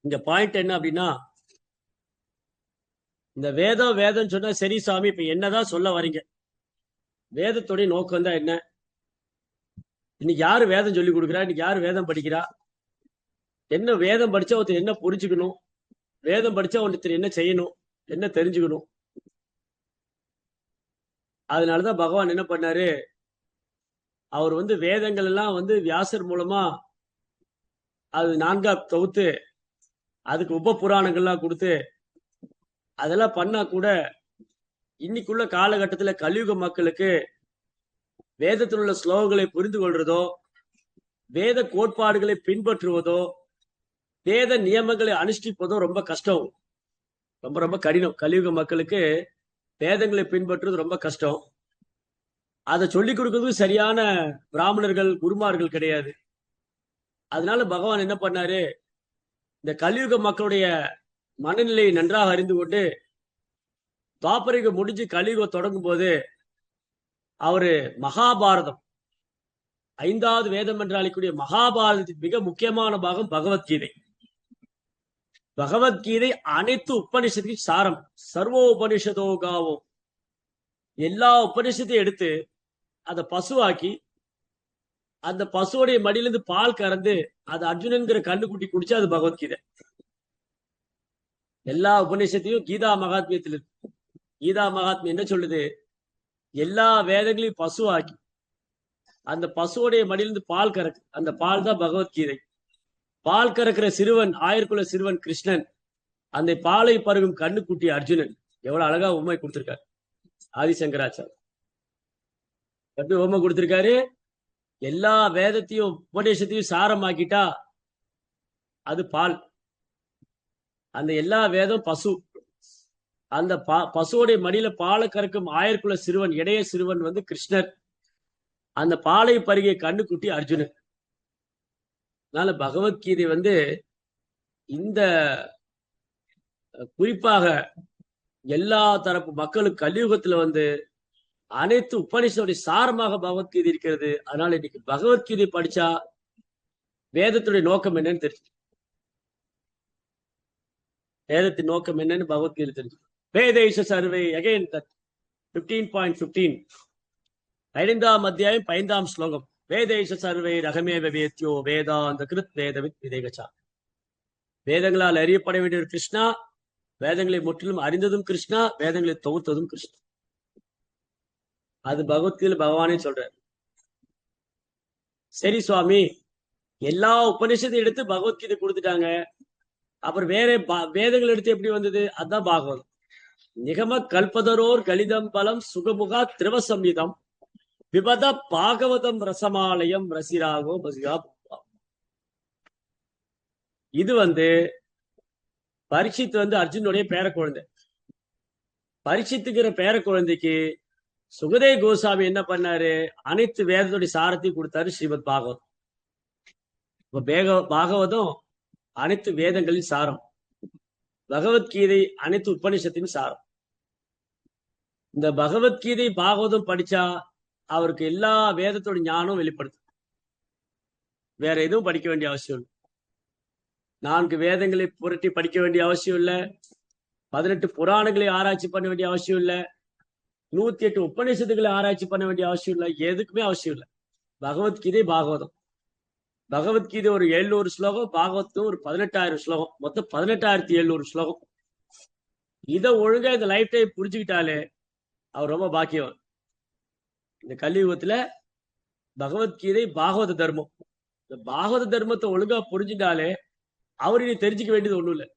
இங்க பாயிண்ட் என்ன அப்படின்னா, இந்த வேதம் சொன்னா சரி சாமி, இப்ப என்னதான் சொல்ல வரீங்க? வேதத்துடைய நோக்கம் தான் என்ன? இன்னைக்கு யாரு வேதம் சொல்லி கொடுக்குறா? இன்னைக்கு யாரு வேதம் படிக்கிறா? என்ன வேதம் படிச்சா ஒருத்தர் என்ன புரிஞ்சுக்கணும்? வேதம் படிச்சா ஒருத்தர் என்ன செய்யணும், என்ன தெரிஞ்சுக்கணும்? அதனாலதான் பகவான் என்ன பண்ணாரு, அவர் வந்து வேதங்கள் எல்லாம் வந்து வியாசர் மூலமா அது 4ஆ தொகுத்து அதுக்கு உப புராணங்கள்லாம் கொடுத்து அதெல்லாம் பண்ணா கூட இன்னைக்குள்ள காலகட்டத்துல கலியுக மக்களுக்கு வேதத்தில் உள்ள ஸ்லோகங்களை புரிந்து கொள்றதோ, வேத கோட்பாடுகளை பின்பற்றுவதோ, வேத நியமங்களை அனுஷ்டிப்பதோ ரொம்ப கஷ்டம், ரொம்ப ரொம்ப கடினம். கலியுக மக்களுக்கு வேதங்களை பின்பற்றுவது ரொம்ப கஷ்டம். அதை சொல்லிக் கொடுக்கறதுக்கு சரியான பிராமணர்கள், குருமார்கள் கிடையாது. அதனால பகவான் என்ன பண்ணாரு, இந்த கலியுக மக்களுடைய மனநிலையை நன்றாக அறிந்து கொண்டு துவாபரிகம் முடிஞ்சு கலியுகம் தொடங்கும் போது அவரு மகாபாரதம், 5வது வேதம் என்று அழைக்கக்கூடிய மகாபாரதத்தின் மிக முக்கியமான பாகம் பகவத்கீதை. பகவத்கீதை அனைத்து உபனிஷத்துக்கு சாரம். சர்வ உபனிஷதோ காவோ, எல்லா உபனிஷத்தையும் எடுத்து அதை பசுவாக்கி அந்த பசுவோடைய மடியிலிருந்து பால் கறந்து அது அர்ஜுனன்கிற கண்ணுக்குட்டி குடிச்சு அது பகவத்கீதை. எல்லா உபநிஷத்தையும் கீதா மகாத்மியத்தில் இருக்கு. கீதா மகாத்மியம் என்ன சொல்லுது? எல்லா வேதங்களையும் பசுவாக்கி அந்த பசுவோடைய மடியிலிருந்து பால் கறக்கு, அந்த பால் தான் பகவத்கீதை. பால் கறக்கிற சிறுவன், ஆயர்குல சிறுவன் கிருஷ்ணன், அந்த பாலை பருகும் கண்ணுக்குட்டி அர்ஜுனன். எவ்வளவு அழகா உண்மை கொடுத்திருக்காரு ஆதிசங்கராச்சார். எப்படி உண்மை கொடுத்திருக்காரு? எல்லா வேதத்தையும் உபதேசத்தையும் சாரமாக்கிட்டா அது பால். அந்த எல்லா வேதம் பசு. அந்த பசுவோடைய மடியில பாலை கறக்கும் ஆயர்குல சிறுவன், இடைய சிறுவன் வந்து கிருஷ்ணர். அந்த பாலை பருகிய கண்ணுக்குட்டி அர்ஜுனன். அதனால பகவத்கீதை வந்து இந்த குறிப்பாக எல்லா தரப்பு மக்களுக்கு கலியுகத்துல வந்து அனைத்து உபநிஷத்துடைய சாரமாக பகவத்கீதை இருக்கிறது. அதனால இன்னைக்கு பகவத்கீதை படிச்சா வேதத்துடைய நோக்கம் என்னன்னு தெரிஞ்சு, வேதத்தின் நோக்கம் என்னன்னு பகவத்கீதை தெரிஞ்சு. வேதேஷ சர்வே அகைன் 15.15 5ஆம் அத்தியாயம் 5ஆம் ஸ்லோகம். வேதேஷ சர்வே ரகமேவ வேத்யோ வேதாந்த கிருத் வேதவித் விதேகச்சா. வேதங்களால் அறியப்பட வேண்டிய ஒரு கிருஷ்ணா, வேதங்களை முற்றிலும் அறிந்ததும் கிருஷ்ணா, வேதங்களை தொகுத்ததும் கிருஷ்ணா. அது பகவத்கீதையில பகவானே சொல்றாரு. சரி சுவாமி, எல்லா உபநிஷத்தையும் எடுத்து பகவத்கீதை கொடுத்துட்டாங்க, அப்புறம் வேற வேதங்கள் எடுத்து எப்படி வந்தது? அதுதான் பாகவதம். நிகம கல்பதரோர் கலிதம் பலம் சுகமுகா திரவசம்யுதம் விபத பாகவதம் ரசமாலயம் ரசிராகோ பசிகா. இது பரீட்சித் அர்ஜுனுடைய பேர குழந்தை. பரீட்சித்துக்கிற பேர குழந்தைக்கு சுகதேவ் கோசாமி என்ன பண்ணாரு? அனைத்து வேதத்துடைய சாரத்தையும் கொடுத்தாரு ஸ்ரீமத் பாகவதம். இப்ப பாகவதம் அனைத்து வேதங்களின் சாரம், பகவத்கீதை அனைத்து உபநிஷத்தின் சாரம். இந்த பகவத்கீதை பாகவதம் படிச்சா அவருக்கு எல்லா வேதத்தோட ஞானம் வெளிப்படுத்தும். வேற எதுவும் படிக்க வேண்டிய அவசியம் இல்லை. 4 வேதங்களை புரட்டி படிக்க வேண்டிய அவசியம் இல்லை. 18 புராணங்களை ஆராய்ச்சி பண்ண வேண்டிய அவசியம் இல்லை. 108 உபநிஷத்துக்களை ஆராய்ச்சி பண்ண வேண்டிய அவசியம் இல்லை. எதுக்குமே அவசியம் இல்லை. பகவத்கீதை பாகவதம். பகவத்கீதை ஒரு 700 ஸ்லோகம், பாகவத்தும் ஒரு 18,000 ஸ்லோகம், மொத்தம் 18,700 ஸ்லோகம். இதை ஒழுங்கா இந்த லைஃப் டைம் புரிஞ்சுக்கிட்டாலே அவர் ரொம்ப பாக்கியம். இந்த கலியுகத்துல பகவத்கீதை பாகவத தர்மம். இந்த பாகவத தர்மத்தை ஒழுங்கா புரிஞ்சுட்டாலே அவர் இனி தெரிஞ்சுக்க வேண்டியது ஒண்ணும் இல்லை.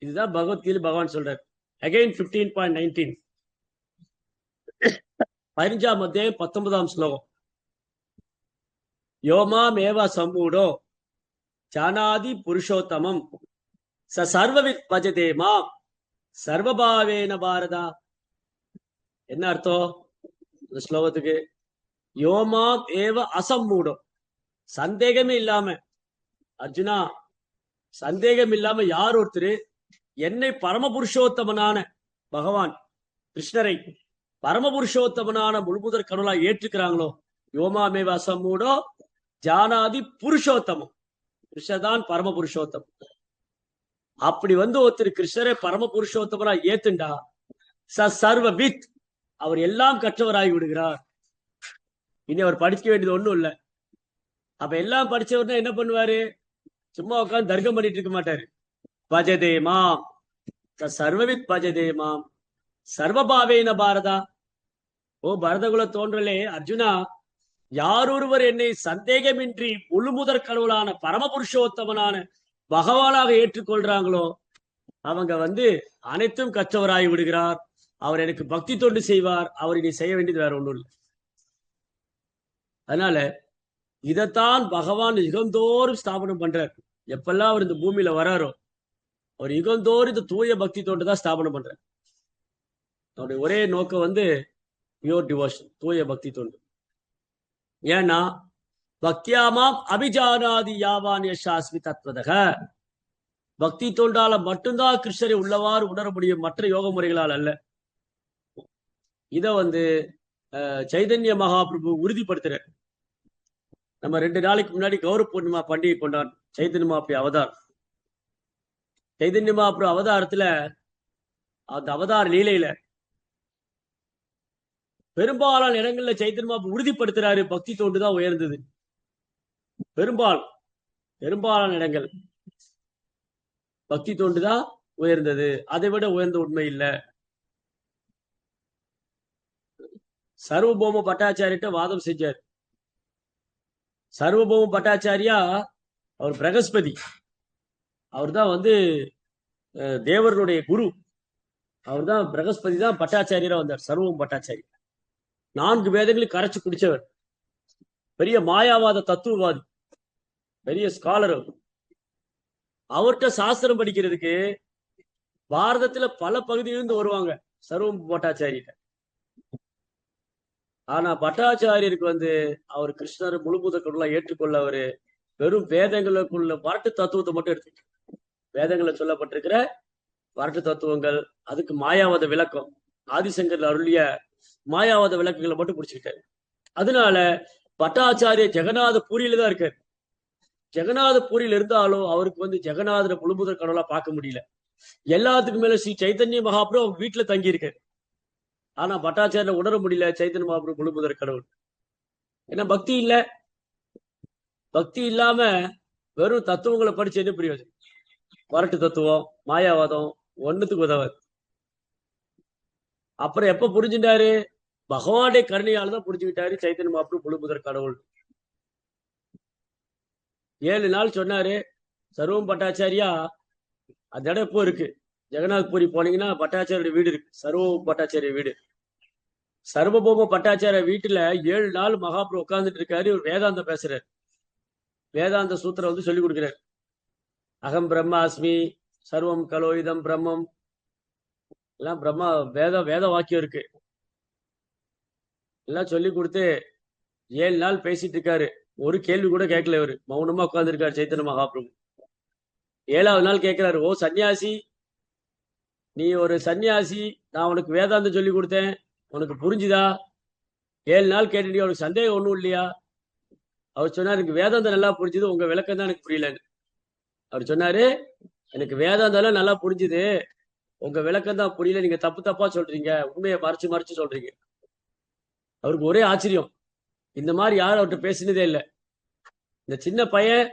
இதுதான் பகவத்கீதை பகவான் சொல்றார். அகைன் 15.19 15ஆம் அத்தியாயம் 19ஆம் ஸ்லோகம். யோமாமேவ சம்மூடோ ஜானாதி புருஷோத்தமம் ச சர்வவித் பஜதே மாம் சர்வபாவேன பாரதா. என்ன அர்த்தம் இந்த ஸ்லோகத்துக்கு? யோமாம் ஏவ அசம்மூடோ, சந்தேகமே இல்லாம, அர்ஜுனா சந்தேகம் இல்லாம யார் ஒருத்தர் என்னை பரமபுருஷோத்தமனான பகவான் கிருஷ்ணரை பரமபுருஷோத்தமனான முழுமுதற் கடவுளா ஏற்றுக்கிறாங்களோ, யோமாமேவ அசம்மூடோ ஜானாதி புருஷோத்தமம், கிருஷ்ணதான் பரமபுருஷோத்தமம். அப்படி ஒருத்தர் கிருஷ்ணரை பரமபுருஷோத்தமனா ஏத்துண்டா ச சர்வவித், அவர் எல்லாம் கற்றவராகி விடுகிறார். இனி அவர் படிக்க வேண்டியது ஒண்ணும் இல்லை. அப்ப எல்லாம் படிச்சவர்னா என்ன பண்ணுவாரு? சும்மா உட்காந்து தர்க்கம் பண்ணிட்டு இருக்க மாட்டாரு. பஜதே மாம் சர்வவித் பஜதே மாம் சர்வபாவேன பாரதா. ஓ பரதகுல தோன்றலே அர்ஜுனா, யாரொருவர் என்னை சந்தேகமின்றி முழுமுதற் கடவுளான பரமபுருஷோத்தமனான பகவானாக ஏற்றுக்கொள்றாங்களோ அவங்க அனைத்தும் கற்றவராகி விடுகிறார். அவர் எனக்கு பக்தி தொண்டு செய்வார். அவர் இனி செய்ய வேண்டியது வேற ஒண்ணும் இல்லை. அதனால இதைத்தான் பகவான் யுகந்தோறும் ஸ்தாபனம் பண்றார். எப்பெல்லாம் அவர் இந்த பூமியில வராரோ அவர் யுகந்தோறும் இந்த தூய பக்தி தொண்டு தான் ஸ்தாபனம் பண்றார். அவருடைய ஒரே நோக்கம் பியூர் டிவோஷன், தூய பக்தி தொண்டு. ஏன்னா பக்தியாமாம் அபிஜானாதி யாவான் யசாஸ்மி தத்வதக, பக்தி தொண்டால மட்டும்தான் கிருஷ்ணரை உள்ளவாறு உணர முடியும், மற்ற யோக முறைகளால் அல்ல. இத சைதன்ய மகாபிரபு உறுதிப்படுத்துறார். நம்ம 2 நாளைக்கு முன்னாடி கௌரவ பூர்ணிமா பண்டிகை கொண்டான் சைதன்ய மகாபிரபு அவதார். சைதன்ய மகாபிரபு அவதாரத்துல அந்த அவதார லீலையில பெரும்பாலான இடங்கள்ல சைதன்ய மகாபிரபு உறுதிப்படுத்துறாரு பக்தி தொண்டுதான் உயர்ந்தது. பெரும்பாலான இடங்கள் பக்தி தொண்டுதான் உயர்ந்தது, அதை விட உயர்ந்த உண்மை இல்லை. சர்வபௌம பட்டாச்சாரிட்ட வாதம் செஞ்சார். சர்வபௌம பட்டாச்சாரியா அவர் பிரகஸ்பதி, அவர் தான் தேவர்களுடைய குரு. அவர் தான் பிரகஸ்பதி தான் பட்டாச்சாரியரா வந்தார். சர்வபௌம பட்டாச்சாரி 4 வேதங்களையும் கரைச்சு குடிச்சவர், பெரிய மாயாவாத தத்துவவாதி, பெரிய ஸ்காலர். அவர்கிட்ட சாஸ்திரம் படிக்கிறதுக்கு பாரதத்துல பல பகுதியிலிருந்து வருவாங்க சர்வபௌம பட்டாச்சாரியிட்ட. ஆனா பட்டாச்சாரியருக்கு அவர் கிருஷ்ணர் முழுமுத கடவுளா ஏற்றுக்கொள்ள அவரு வெறும் வேதங்களுக்குள்ள வரட்டு தத்துவத்தை மட்டும் எடுத்துக்கிட்டு, வேதங்களை சொல்லப்பட்டிருக்கிற வரட்டு தத்துவங்கள், அதுக்கு மாயாவாத விளக்கம், ஆதிசங்கர் அருளிய மாயாவாத விளக்கங்களை மட்டும் பிடிச்சுக்கிட்டாரு. அதனால பட்டாச்சாரிய ஜெகநாத பூரியில தான் இருக்காரு. ஜெகநாத பூரியில இருந்தாலும் அவருக்கு ஜெகநாதரை முழுமுதற் கடவுளா பார்க்க முடியல. எல்லாத்துக்கும் மேல ஸ்ரீ சைத்தன்ய மகாபிரபு அவங்க வீட்டுல தங்கி இருக்காரு. ஆனா பட்டாச்சாரிய உணர முடியல சைத்தன்ய மகாபிரபு முழுமுதற் கடவுள். ஏன்னா பக்தி இல்ல. பக்தி இல்லாம வெறும் தத்துவங்களை படிச்சு என்ன பிரயோஜனம்? வரட்டு தத்துவம், மாயாவாதம் ஒண்ணுத்துக்கு உதவாது. அப்புறம் எப்ப புரிஞ்சுட்டாரு? பகவானுடைய கருணையால தான் புரிஞ்சுக்கிட்டாரு சைத்தன்ய மகாபிரபு முழு முதற் கடவுள். 7 நாள் சொன்னாரு. சர்வம் பட்டாச்சாரியா அந்த இடம் இப்போ இருக்கு. ஜெகநாத் பூரி போனீங்கன்னா பட்டாச்சாரிய வீடு இருக்கு. சர்வம் பட்டாச்சாரிய வீடு. சர்வபௌம பட்டாச்சாரிய வீட்டுல 7 நாள் மகாபிரபு உட்கார்ந்துட்டு இருக்காரு. ஒரு வேதாந்தம் பேசுறாரு. வேதாந்த சூத்திரம் வந்து சொல்லி கொடுக்கிறார். அகம் பிரம்மாஸ்மி, சர்வம் கலோயிதம் பிரம்மம், எல்லாம் பிரம்மா வேத வாக்கியம் இருக்கு. எல்லாம் சொல்லி கொடுத்து 7 நாள் பேசிட்டு இருக்காரு. ஒரு கேள்வி கூட கேட்கல. இவரு மௌனமா உட்கார்ந்துருக்காரு சைத்தன்ய மகாபிரபு. 7வது நாள் கேட்கிறாரு, ஓ சன்னியாசி, நீ ஒரு சன்னியாசி, நான் உனக்கு வேதாந்தம் சொல்லி கொடுத்தேன், உனக்கு புரிஞ்சுதா? 7 நாள் கேட்டுட்டு உனக்கு சந்தேகம் ஒண்ணும் இல்லையா? அவர் சொன்னார், எனக்கு வேதாந்தம் நல்லா புரிஞ்சுது, உங்க விளக்கம் தான் எனக்கு புரியலன்னு. அவர் சொன்னாரு, எனக்கு வேதாந்தம் நல்லா புரிஞ்சுது, உங்க விளக்கம் தான் புரியல, நீங்க தப்பு தப்பா சொல்றீங்க, உண்மையை மறைச்சு மறைச்சு சொல்றீங்க. அவருக்கு ஒரே ஆச்சரியம். இந்த மாதிரி யாரும் அவர்கிட்ட பேசினதே இல்லை. இந்த சின்ன பையன்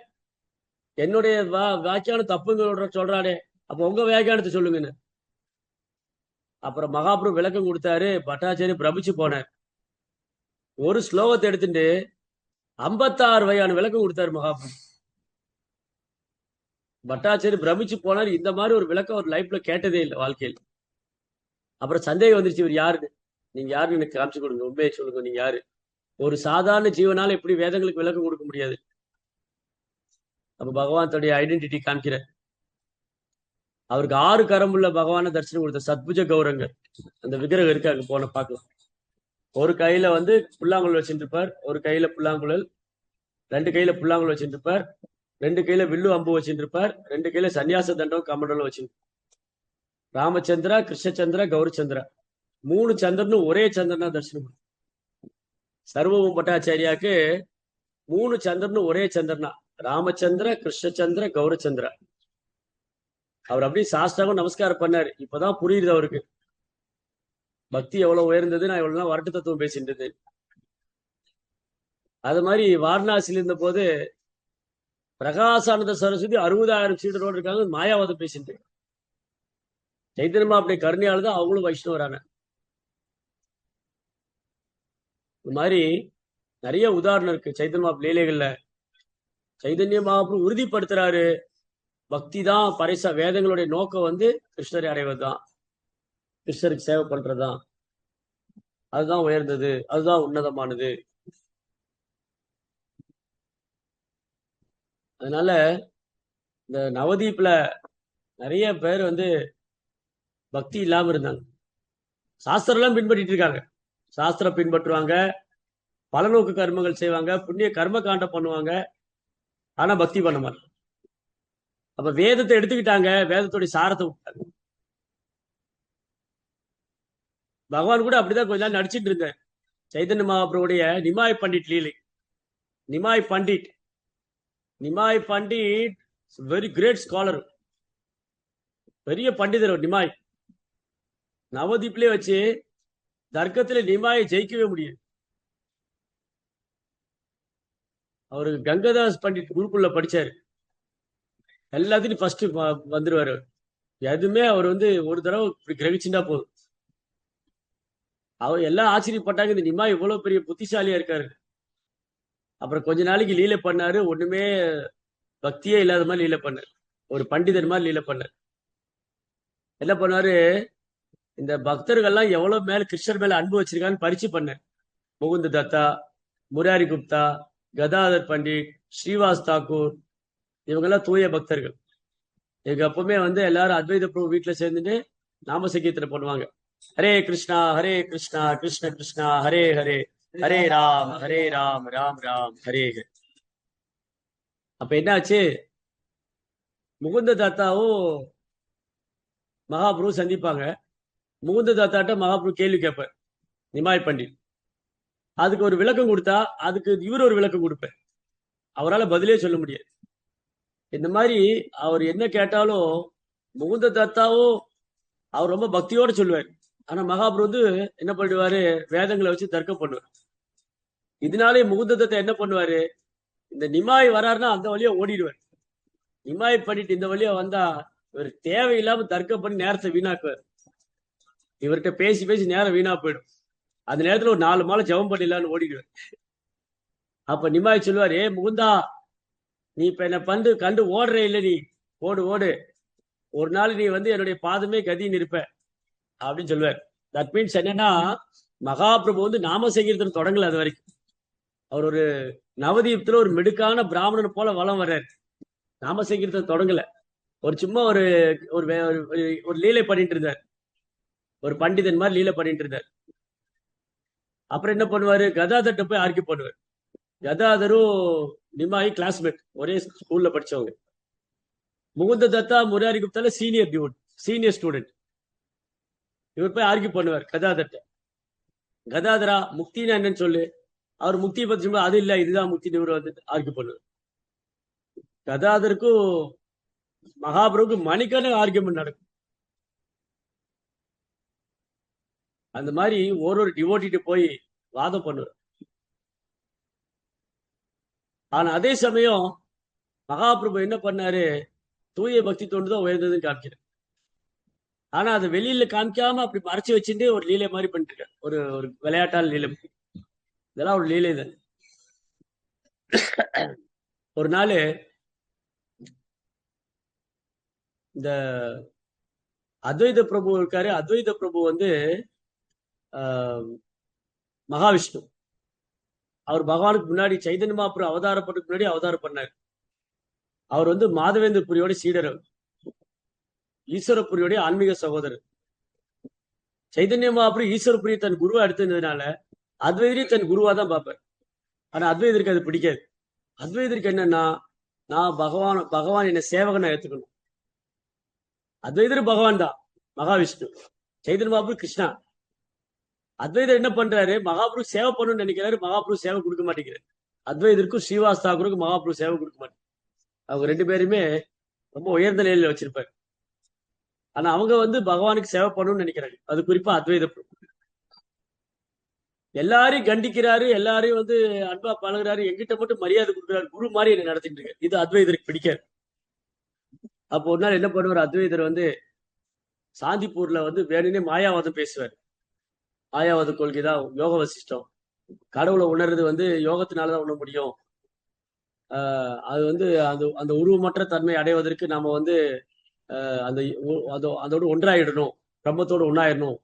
என்னுடைய வியாக்கியானம் தப்புங்க சொல்றானே, அப்ப உங்க வியாக்கியானத்தை சொல்லுங்கன்னு. அப்புறம் மகாபிரபு விளக்கம் கொடுத்தாரு. பட்டாச்சாரி பிரமிச்சு போனார். ஒரு ஸ்லோகத்தை எடுத்துட்டு 56 வகையான விளக்கம் கொடுத்தாரு மகாபிரபு. பட்டாச்சாரி பிரமிச்சு போனார். இந்த மாதிரி ஒரு விளக்கம் ஒரு லைஃப்ல கேட்டதே இல்லை வாழ்க்கையில். அப்புறம் சந்தேகம் வந்துருச்சு, இவர் யாருன்னு. நீங்க யாருன்னு எனக்கு காமிச்சு கொடுங்க, உண்மையை சொல்லுங்க, நீங்க யாரு? ஒரு சாதாரண ஜீவனால எப்படி வேதங்களுக்கு விளக்கம் கொடுக்க முடியாது? அப்ப பகவான் தன்னுடைய ஐடென்டிட்டி காமிக்கிற. அவருக்கு 6 கரம் உள்ள பகவான தரிசனம் கொடுத்த சத்புஜ கௌரங்கர். அந்த விக்கிரகம் இருக்கு, அங்க போன பார்க்கலாம். ஒரு கையில வந்து புல்லாங்குழல் வச்சுட்டு இருப்பார், ஒரு கையில புல்லாங்குழல், 2 கையில புல்லாங்குழல் வச்சுட்டு இருப்பார், 2 கையில வில்லு அம்பு வச்சுட்டு இருப்பார், 2 கையில சன்னியாச தண்டம் கமண்டலம் வச்சு. ராமச்சந்திரா, கிருஷ்ணச்சந்திரா, கௌரிச்சந்திரா, 3 சந்திரனும் ஒரே சந்திரனா தரிசனம். சர்வபௌம பட்டாச்சாரியாக்கு 3 சந்திரனும் ஒரே சந்திரனா. ராமச்சந்திர, கிருஷ்ணச்சந்திர, கௌரச்சந்திரா. அவர் அப்படியே சாஸ்திராவும் நமஸ்காரம் பண்ணாரு. இப்பதான் புரியுது அவருக்கு பக்தி எவ்வளவு உயர்ந்தது. நான் எவ்வளவு நாள் வரட்டு தத்துவம் பேசிட்டு. அது மாதிரி வாரணாசியில் இருந்த போது பிரகாசானந்த சரஸ்வதி 60,000 சீடரோடு இருக்காங்க, மாயாவாதம் பேசிட்டு. சைத்தன்யமா அப்படி கருணையால தான் அவங்களும் வைஷ்ணவரான. இந்த மாதிரி நிறைய உதாரணம் இருக்கு சைத்தன்ய லீலைகள்ல. சைதன்ய மகாபிரபு உறுதிப்படுத்துறாரு, பக்தி தான் பரிசா. வேதங்களுடைய நோக்கம் வந்து கிருஷ்ணரை அடைவதுதான், கிருஷ்ணருக்கு சேவை பண்றதுதான். அதுதான் உயர்ந்தது, அதுதான் உன்னதமானது. அதனால இந்த நவதீப்ல நிறைய பேர் வந்து பக்தி இல்லாம இருந்தாங்க. சாஸ்திரம் எல்லாம் பின்பற்றிட்டு இருக்காங்க. சாஸ்திரம் பின்பற்றுவாங்க, பலநோக்கு கர்மங்கள் செய்வாங்க, புண்ணிய கர்ம காண்டம் பண்ணுவாங்க, ஆனா பக்தி பண்ண மாட்டாங்க. அப்ப வேதத்தை எடுத்துக்கிட்டாங்க, வேதத்துடைய சாரத்தை விட்டாங்க. பகவான் கூட அப்படிதான் கொஞ்ச நாள் நடிச்சிட்டு இருந்தார். சைதன்ய மகாபிரபுடைய நிமாய் பண்டிட் லீலை. Nimai Pandit, Nimai Pandit very great scholar, பெரிய பண்டிதர் நிமாய். நவதீப்லயே வச்சு தர்க்கத்துல நிமாயை ஜெயிக்கவே முடியும். அவரு கங்கதாஸ் பண்டிட் குருக்குள்ள படிச்சாரு. எல்லாத்தையும் ஃபர்ஸ்ட் வந்துருவாரு. எதுவுமே அவர் வந்து ஒரு தடவை இப்படி கிரகிச்சுட்டா போதும். அவர் எல்லாம் ஆச்சரியப்பட்டாங்க, இந்த நிமா இவ்வளவு பெரிய புத்திசாலியா இருக்காரு. அப்புறம் கொஞ்ச நாளைக்கு லீலை பண்ணாரு, ஒண்ணுமே பக்தியே இல்லாத மாதிரி லீலை பண்ணார். ஒரு பண்டிதர் மாதிரி லீலை பண்ணார். என்ன பண்ணாரு, இந்த பக்தர்கள்லாம் எவ்வளவு மேல கிருஷ்ணர் மேல அன்பு வச்சிருக்கான்னு பரிச்சு பண்ணார். முகுந்த தத்தா, முராரி குப்தா, கதாதர் பண்டிட், ஸ்ரீவாஸ் தாக்கூர், இவங்கெல்லாம் தூய பக்தர்கள். இவங்க எப்பவுமே வந்து எல்லாரும் அத்வைத பிரபு வீட்டுல சேர்ந்துட்டு நாம சங்கீர்த்தனை பண்ணுவாங்க. ஹரே கிருஷ்ணா கிருஷ்ண கிருஷ்ணா ஹரே ஹரே, ஹரே ராம் ராம் ராம் ஹரே ஹரே. அப்ப என்னாச்சு, முகுந்த தாத்தாவும் மகாபிரபு சந்திப்பாங்க. முகுந்த தாத்தாட்ட மகாபிரபு கேள்வி கேட்பார், நிமாய் பண்டிட். அதுக்கு ஒரு விளக்கம் கொடுத்தா அதுக்கு இவர் ஒரு விளக்கம் கொடுப்பார். அவரால் பதிலே சொல்ல முடியாது. இந்த மாதிரி அவர் என்ன கேட்டாலும் முகுந்த தத்தாவும் அவர் ரொம்ப பக்தியோட சொல்லுவார். ஆனா மகாபிரபு வந்து என்ன பண்ணுவாரு, வேதங்களை வச்சு தர்க்கம் பண்ணுவார். இதனாலே முகுந்த தத்தா என்ன பண்ணுவாரு, இந்த நிமாய் வராருன்னா அந்த வழியா ஓடிடுவார். நிமாய் பண்ணிட்டு இந்த வழியா வந்தா இவர் தேவையில்லாம தர்க்கம் பண்ணி நேரத்தை வீணாக்குவார். இவர்கிட்ட பேசி பேசி நேரம் வீணா போயிடும். அந்த நேரத்துல ஒரு 4 மாலை ஜெபம் பண்ணிடலான்னு ஓடிடுவார். அப்ப நிமாய் சொல்லுவார், ஏ முகுந்தா, நீ இப்ப என்ன கண்டு ஓடுறே இல்ல, நீ ஓடு ஓடு, ஒரு நாள் நீ வந்து என்னுடைய பாதமே கதின்னு இருப்ப அப்படின்னு சொல்லுவார். தட் மீன்ஸ் என்னன்னா, மகாபிரபு வந்து நாம சங்கீர்த்தனம் தொடங்கல அது வரைக்கும். அவர் ஒரு நவதீபத்துல ஒரு மிடுக்கான பிராமணன் போல வளம் வர்றாரு. நாம சங்கீர்த்தனம் தொடங்கல. ஒரு சும்மா ஒரு ஒரு ஒரு லீலை பண்ணிட்டு இருந்தார். ஒரு பண்டிதன் மாதிரி லீலை பண்ணிட்டு இருந்தார். அப்புறம் என்ன பண்ணுவாரு, கதாதர்ட்ட போய் ஆர்கியூ பண்ணுவார். கதாதரும் நிமாயி கிளாஸ்மேட், ஒரே ஸ்கூல்ல படிச்சவங்க. முகுந்த தத்தா முராரி குப்தால சீனியர் ஸ்டூடெண்ட். இவர் போய் ஆர்கியூ பண்ணுவார் கதாதர்ட்ட. கதாதரா, முக்தினா என்னன்னு சொல்லு. அவர் முக்தியை பத்தி சொல்லுவார், அது இல்ல இதுதான் முக்தி. இவர் வந்து ஆர்கியூ பண்ணுவார். கதாதருக்கும் மகாபிரபுக்கும் மணிக்கான ஆர்கியூமெண்ட் நடக்கும். அந்த மாதிரி ஒரு டிவோட்டிட்டு போய் வாதம் பண்ணுவார். ஆனா அதே சமயம் மகாபிரபு என்ன பண்ணாரு, தூய பக்தி தொண்டு தான் உயர்ந்ததுன்னு காமிக்கிறார். ஆனா அதை வெளியில காமிக்காம அப்படி மறைச்சு வச்சுட்டு ஒரு லீலை மாதிரி பண்ணிட்டு இருக்காரு. ஒரு ஒரு விளையாட்டால் லீலை. இதெல்லாம் ஒரு லீலை தான். ஒரு நாள் இந்த அத்வைத பிரபு இருக்காரு. அத்வைத பிரபு வந்து மகாவிஷ்ணு. அவர் பகவானுக்கு முன்னாடி சைதன்ய மகாபிரபு அவதாரப்பட்டு முன்னாடி அவதாரம் பண்ணார். அவர் வந்து மாதவேந்திர புரியோட சீடர், ஈஸ்வரபுரியோடைய ஆன்மீக சகோதரர். சைதன்ய மகாபிரபு ஈஸ்வரபுரி தன் குருவா எடுத்ததுனால அத்வைதரி தன் குருவா தான் பார்ப்பார். ஆனா அத்வைதருக்கு அது பிடிக்காது. அத்வைதருக்கு என்னன்னா, நான் பகவான் என்ன சேவகனை ஏத்துக்கணும். அத்வைதர் பகவான் தான், மகாவிஷ்ணு. சைதன்ய மகாபிரபு கிருஷ்ணா. அத்வைதர் என்ன பண்றாரு, மகாபிரபு சேவை பண்ணணும்னு நினைக்கிறாரு. மகாபிரபு சேவை கொடுக்க மாட்டேங்கிறாரு. அத்வைதருக்கும் ஸ்ரீவாஸ் தாக்கூருக்கும் மகாபிரபு சேவை கொடுக்க மாட்டேங்க. அவங்க 2 பேருமே ரொம்ப உயர்ந்த நிலையில வச்சிருப்பாரு. ஆனா அவங்க வந்து பகவானுக்கு சேவை பண்ணணும்னு நினைக்கிறாங்க. அது குறிப்பா அத்வைத பிரபு. எல்லாரையும் கண்டிக்கிறாரு, எல்லாரையும் வந்து அன்பா பழகுறாரு, எங்கிட்ட மட்டும் மரியாதை கொடுக்குறாரு, குரு மாதிரி என்ன நடத்திட்டு இருக்காரு. இது அத்வைதருக்கு பிடிக்காது. அப்போ ஒரு நாள் என்ன பண்ணுவார், அத்வைதர் வந்து சாந்திப்பூர்ல வந்து வேணும்னே மாயாவாதம் பேசுவார். மாயாவாத கொள்கைதான் யோக வசிஷ்டம். கடவுளை உணர்றது வந்து யோகத்தினாலதான் உணர முடியும். அது வந்து அந்த அந்த உருவமற்ற தன்மை அடைவதற்கு நாம வந்து அந்த அதோடு ஒன்றாயிடணும், பிரம்மத்தோடு ஒன்றாயிடணும்.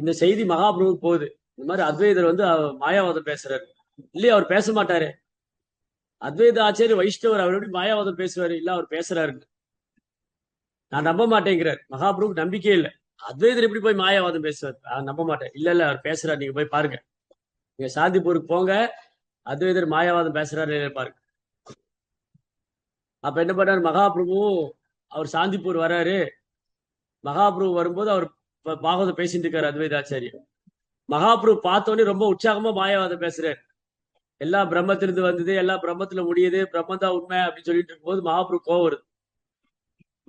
இந்த செய்தி மகாபிரபு போகுது. இந்த மாதிரி அத்வைதர் வந்து மாயாவாதம் பேசுறாரு. இல்லையா, அவர் பேச மாட்டாரு. அத்வைத ஆச்சாரிய வைஷ்ணவர், அவர் எப்படி மாயாவாதம் பேசுவாரு? இல்ல, அவர் பேசுறாரு. நான் நம்ப மாட்டேங்கிறார். மகாபிரபுக்கு நம்பிக்கையே இல்லை. அத்வைதர் எப்படி போய் மாயாவாதம் பேசுவார்? நான் நம்ப மாட்டேன். இல்ல இல்ல, அவர் பேசுறாரு, நீங்க போய் பாருங்க. நீங்க சாந்திப்பூருக்கு போங்க, அத்வைதர் மாயாவாதம் பேசுறாரு பாருங்க. அப்ப என்ன பண்ணாரு மகாபிரபு, அவர் சாந்திப்பூர் வராரு. மகாபிரபு வரும்போது அவர் பாகவதம் பேசிட்டு இருக்காரு அத்வைதாச்சாரியர். மகாபிரபு பார்த்தோன்னே ரொம்ப உற்சாகமா மாயாவாதம் பேசுறாரு. எல்லா பிரம்மத்திலிருந்து வந்தது, எல்லா பிரம்மத்துல முடியுது, பிரம்மம் தான் உண்மை அப்படின்னு சொல்லிட்டு இருக்கும்போது மகாபிரபு கோவம் வருது.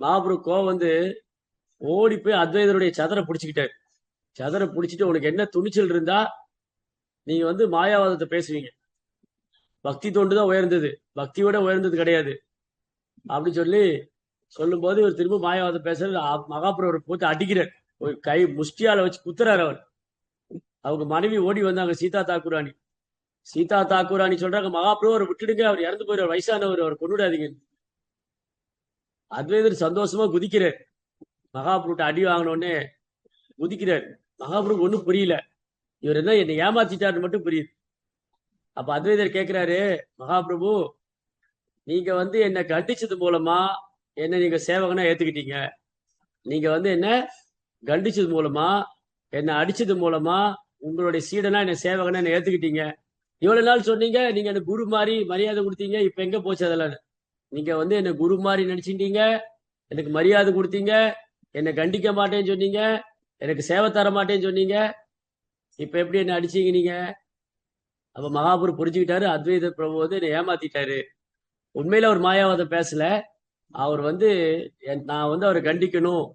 மகாபிரபு கோவம் வந்து ஓடி போய் அத்வைதருடைய சதரை பிடிச்சுக்கிட்டாரு. சதரை பிடிச்சிட்டு, உனக்கு என்ன துணிச்சல் இருந்தா நீங்க வந்து மாயாவாதத்தை பேசுவீங்க? பக்தி தொண்டு தான் உயர்ந்தது, பக்தியோட உயர்ந்தது கிடையாது அப்படின்னு சொல்லும் போது இவர் திரும்ப மாயாவாதம் பேசுறது. மகாபிரபு போட்டு அடிக்கிறார். ஒரு கை முஷ்டியால வச்சு குத்துறாரு அவர். அவங்க மனைவி ஓடி வந்தாங்க, சீதா தாக்கூராணி. சீதா தாக்கூராணி சொல்றாங்க, மகாபிரபு அவர் விட்டுடுங்க, அவர் இறந்து போயிடுவார், வயசானவர், அவர் கொண்டுடாதீங்க. அத்வைதர் சந்தோஷமா குதிக்கிறார். மகாபிரபு அடி வாங்கினோடனே குதிக்கிறார். மகாபிரபு ஒன்னும் புரியல, இவர் என்ன என்னை ஏமாத்திட்டாருன்னு மட்டும் புரியுது. அப்ப அத்வைதர் கேட்கிறாரு, மகாபிரபு, நீங்க வந்து என்ன கண்டிச்சது மூலமா என்ன நீங்க சேவகனா ஏத்துக்கிட்டீங்க. நீங்க வந்து என்ன கண்டிச்சது மூலமா, என்ன அடிச்சது மூலமா உங்களுடைய சீடனா என்ன சேவகனா என்ன ஏத்துக்கிட்டீங்க. இவ்வளவு நாள் சொன்னீங்க நீங்க எனக்கு குரு மாதிரி மரியாதை கொடுத்தீங்க, இப்ப எங்க போச்சு அதெல்லாம்? நீங்க வந்து என்ன குரு மாதிரி நினைச்சிட்டீங்க, எனக்கு மரியாதை கொடுத்தீங்க, என்னை கண்டிக்க மாட்டேன்னு சொன்னீங்க, எனக்கு சேவை தர மாட்டேன்னு சொன்னீங்க, இப்ப எப்படி என்ன அடிச்சீங்க நீங்க? அப்ப மகாபுரு புரிஞ்சுக்கிட்டாரு, அத்வைத பிரபு வந்து என்னை ஏமாத்திட்டாரு. உண்மையில அவர் மாயாவாதம் பேசல. அவர் வந்து நான் வந்து அவரை கண்டிக்கணும்,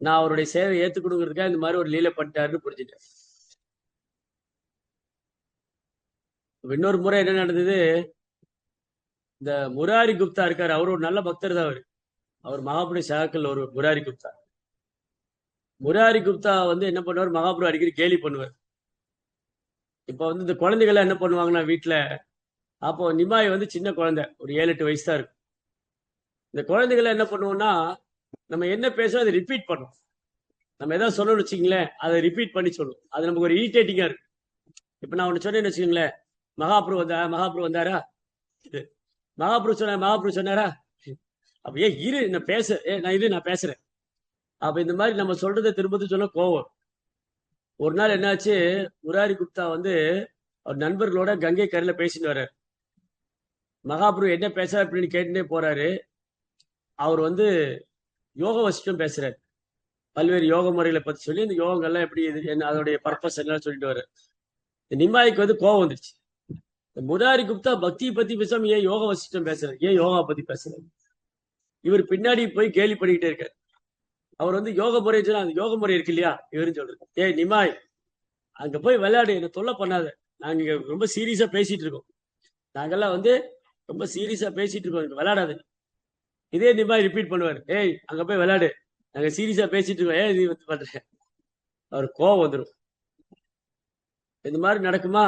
நான் அவருடைய சேவை ஏத்துக்கணுங்கிறதுக்காக இந்த மாதிரி ஒரு லீலை பண்ணிட்டாருன்னு புரிஞ்சுட்டேன். இன்னொரு முறை என்ன நடந்தது, இந்த முராரி குப்தா இருக்காரு, அவர் ஒரு நல்ல பக்தர் தான். அவர் மகாபுரி சகாக்கள் ஒரு முராரி குப்தா. முராரி குப்தா வந்து என்ன பண்ணுவார், மகாபுரு அடிக்கடி கேலி பண்ணுவார். இப்ப வந்து இந்த குழந்தைகள் என்ன பண்ணுவாங்கன்னா வீட்டுல, அப்போ நிமாய் வந்து சின்ன குழந்தை, ஒரு 7-8 வயசு தான் இருக்கும். இந்த குழந்தைகளை என்ன பண்ணுவோம்னா, நம்ம என்ன பேசுறோம் அதை ரிப்பீட் பண்ணும். நம்ம ஏதாவது சொல்லணும்னு வச்சுங்களேன், அதை ரிப்பீட் பண்ணி சொல்லும். அது நமக்கு ஒரு இரிட்டேட்டிங்கா இருக்கு. இப்ப நான் ஒண்ணு சொன்னேன்னு வச்சுக்கோங்களேன், மகாபுரு வந்தாரா, மகாபுரு சொன்னாரா, அப்ப ஏன் இரு நான் பேச, நான் பேசுறேன். அப்ப இந்த மாதிரி நம்ம சொல்றதை திரும்ப சொல்ல கோவம். ஒரு நாள் என்னாச்சு, முராரி குப்தா வந்து அவர் நண்பர்களோட கங்கை கரையில பேசிட்டு வர்றாரு. மகாபுரு என்ன பேச அப்படின்னு கேட்டுட்டே போறாரு. அவர் வந்து யோக வசிஷ்டம் பேசுறாரு. பல்வேறு யோக முறைகளை பத்தி சொல்லி இந்த யோகங்கள்லாம் எப்படி என்ன அதோடைய பர்பஸ் என்ன சொல்லிட்டு வர்றாரு. நிமாய்க்கு வந்து கோவம் வந்துருச்சு. முராரி குப்தா பக்தியை பத்தி பேசாம ஏன் யோக வசிஷ்டம் பேசுறாரு, ஏன் யோகா பத்தி பேசுறாரு. இவர் பின்னாடி போய் கேலி பண்ணிக்கிட்டே இருக்காரு. அவர் வந்து யோக முறை சொன்னா, அந்த யோக முறை இருக்கு இல்லையா, இவருன்னு சொல்றது. நிமாய், அங்க போய் விளையாடு, என்ன தொல்லை பண்ணாத. நாங்க இங்க ரொம்ப சீரியஸா பேசிட்டு இருக்கோம். நாங்கெல்லாம் வந்து ரொம்ப சீரியஸா பேசிட்டு இருக்கோம், விளையாடாது. இதே நிமாய் ரிப்பீட் பண்ணுவாரு, அங்க போய் விளையாடு, நாங்க சீரியஸா பேசிட்டு இருக்கோம், நீ வந்து பண்ற. அவர் கோவம் வந்துடும். இந்த மாதிரி நடக்குமா.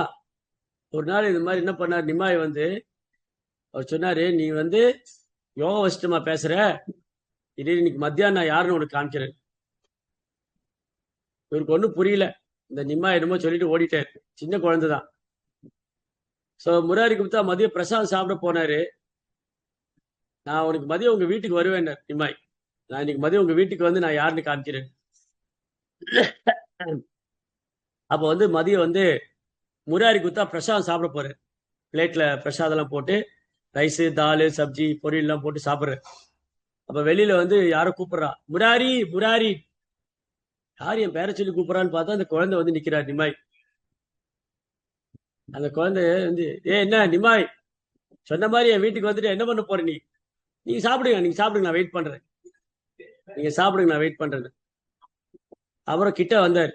ஒரு நாள் இந்த மாதிரி என்ன பண்ணார் நிமாய் வந்து, அவர் சொன்னாரு, நீ வந்து யோக வசிஷ்டமா பேசுற, இதே இன்னைக்கு மத்தியானம் நான் யாருன்னு உனக்கு காமிக்கிறேன். இவருக்கு ஒன்றும் புரியல. இந்த நிம்மா என்னமோ சொல்லிட்டு ஓடிட்டாரு, சின்ன குழந்தைதான். சோ முராரி குப்தா மதியம் பிரசாதம் சாப்பிட போனாரு. நான் உனக்கு மதியம் உங்க வீட்டுக்கு வருவேன் நிம்மாய், நான் இன்னைக்கு மதியம் உங்க வீட்டுக்கு வந்து நான் யாருன்னு காமிக்கிறேன். அப்ப வந்து மதியம் வந்து முராரி குப்தா பிரசாதம் சாப்பிட போறாரு. பிளேட்ல பிரசாதம் எல்லாம் போட்டு ரைஸ், தால், சப்ஜி, பொரியல் எல்லாம் போட்டு சாப்பிடுறாரு. அப்ப வெளியில வந்து யாரோ கூப்பிடுறா, முராரி முராரி. யார் என் பேரை சொல்லி கூப்பிடறான்னு பார்த்தா அந்த குழந்தை வந்து நிக்கிறார் நிமாய். அந்த குழந்தை வந்து, என்ன நிமாய், சொன்ன மாதிரி என் வீட்டுக்கு வந்துட்டு என்ன பண்ண போற, நீங்க சாப்பிடுங்க, நான் வெயிட் பண்றேன், நீங்க சாப்பிடுங்க, நான் வெயிட் பண்றேன். அப்புறம் கிட்ட வந்தார்.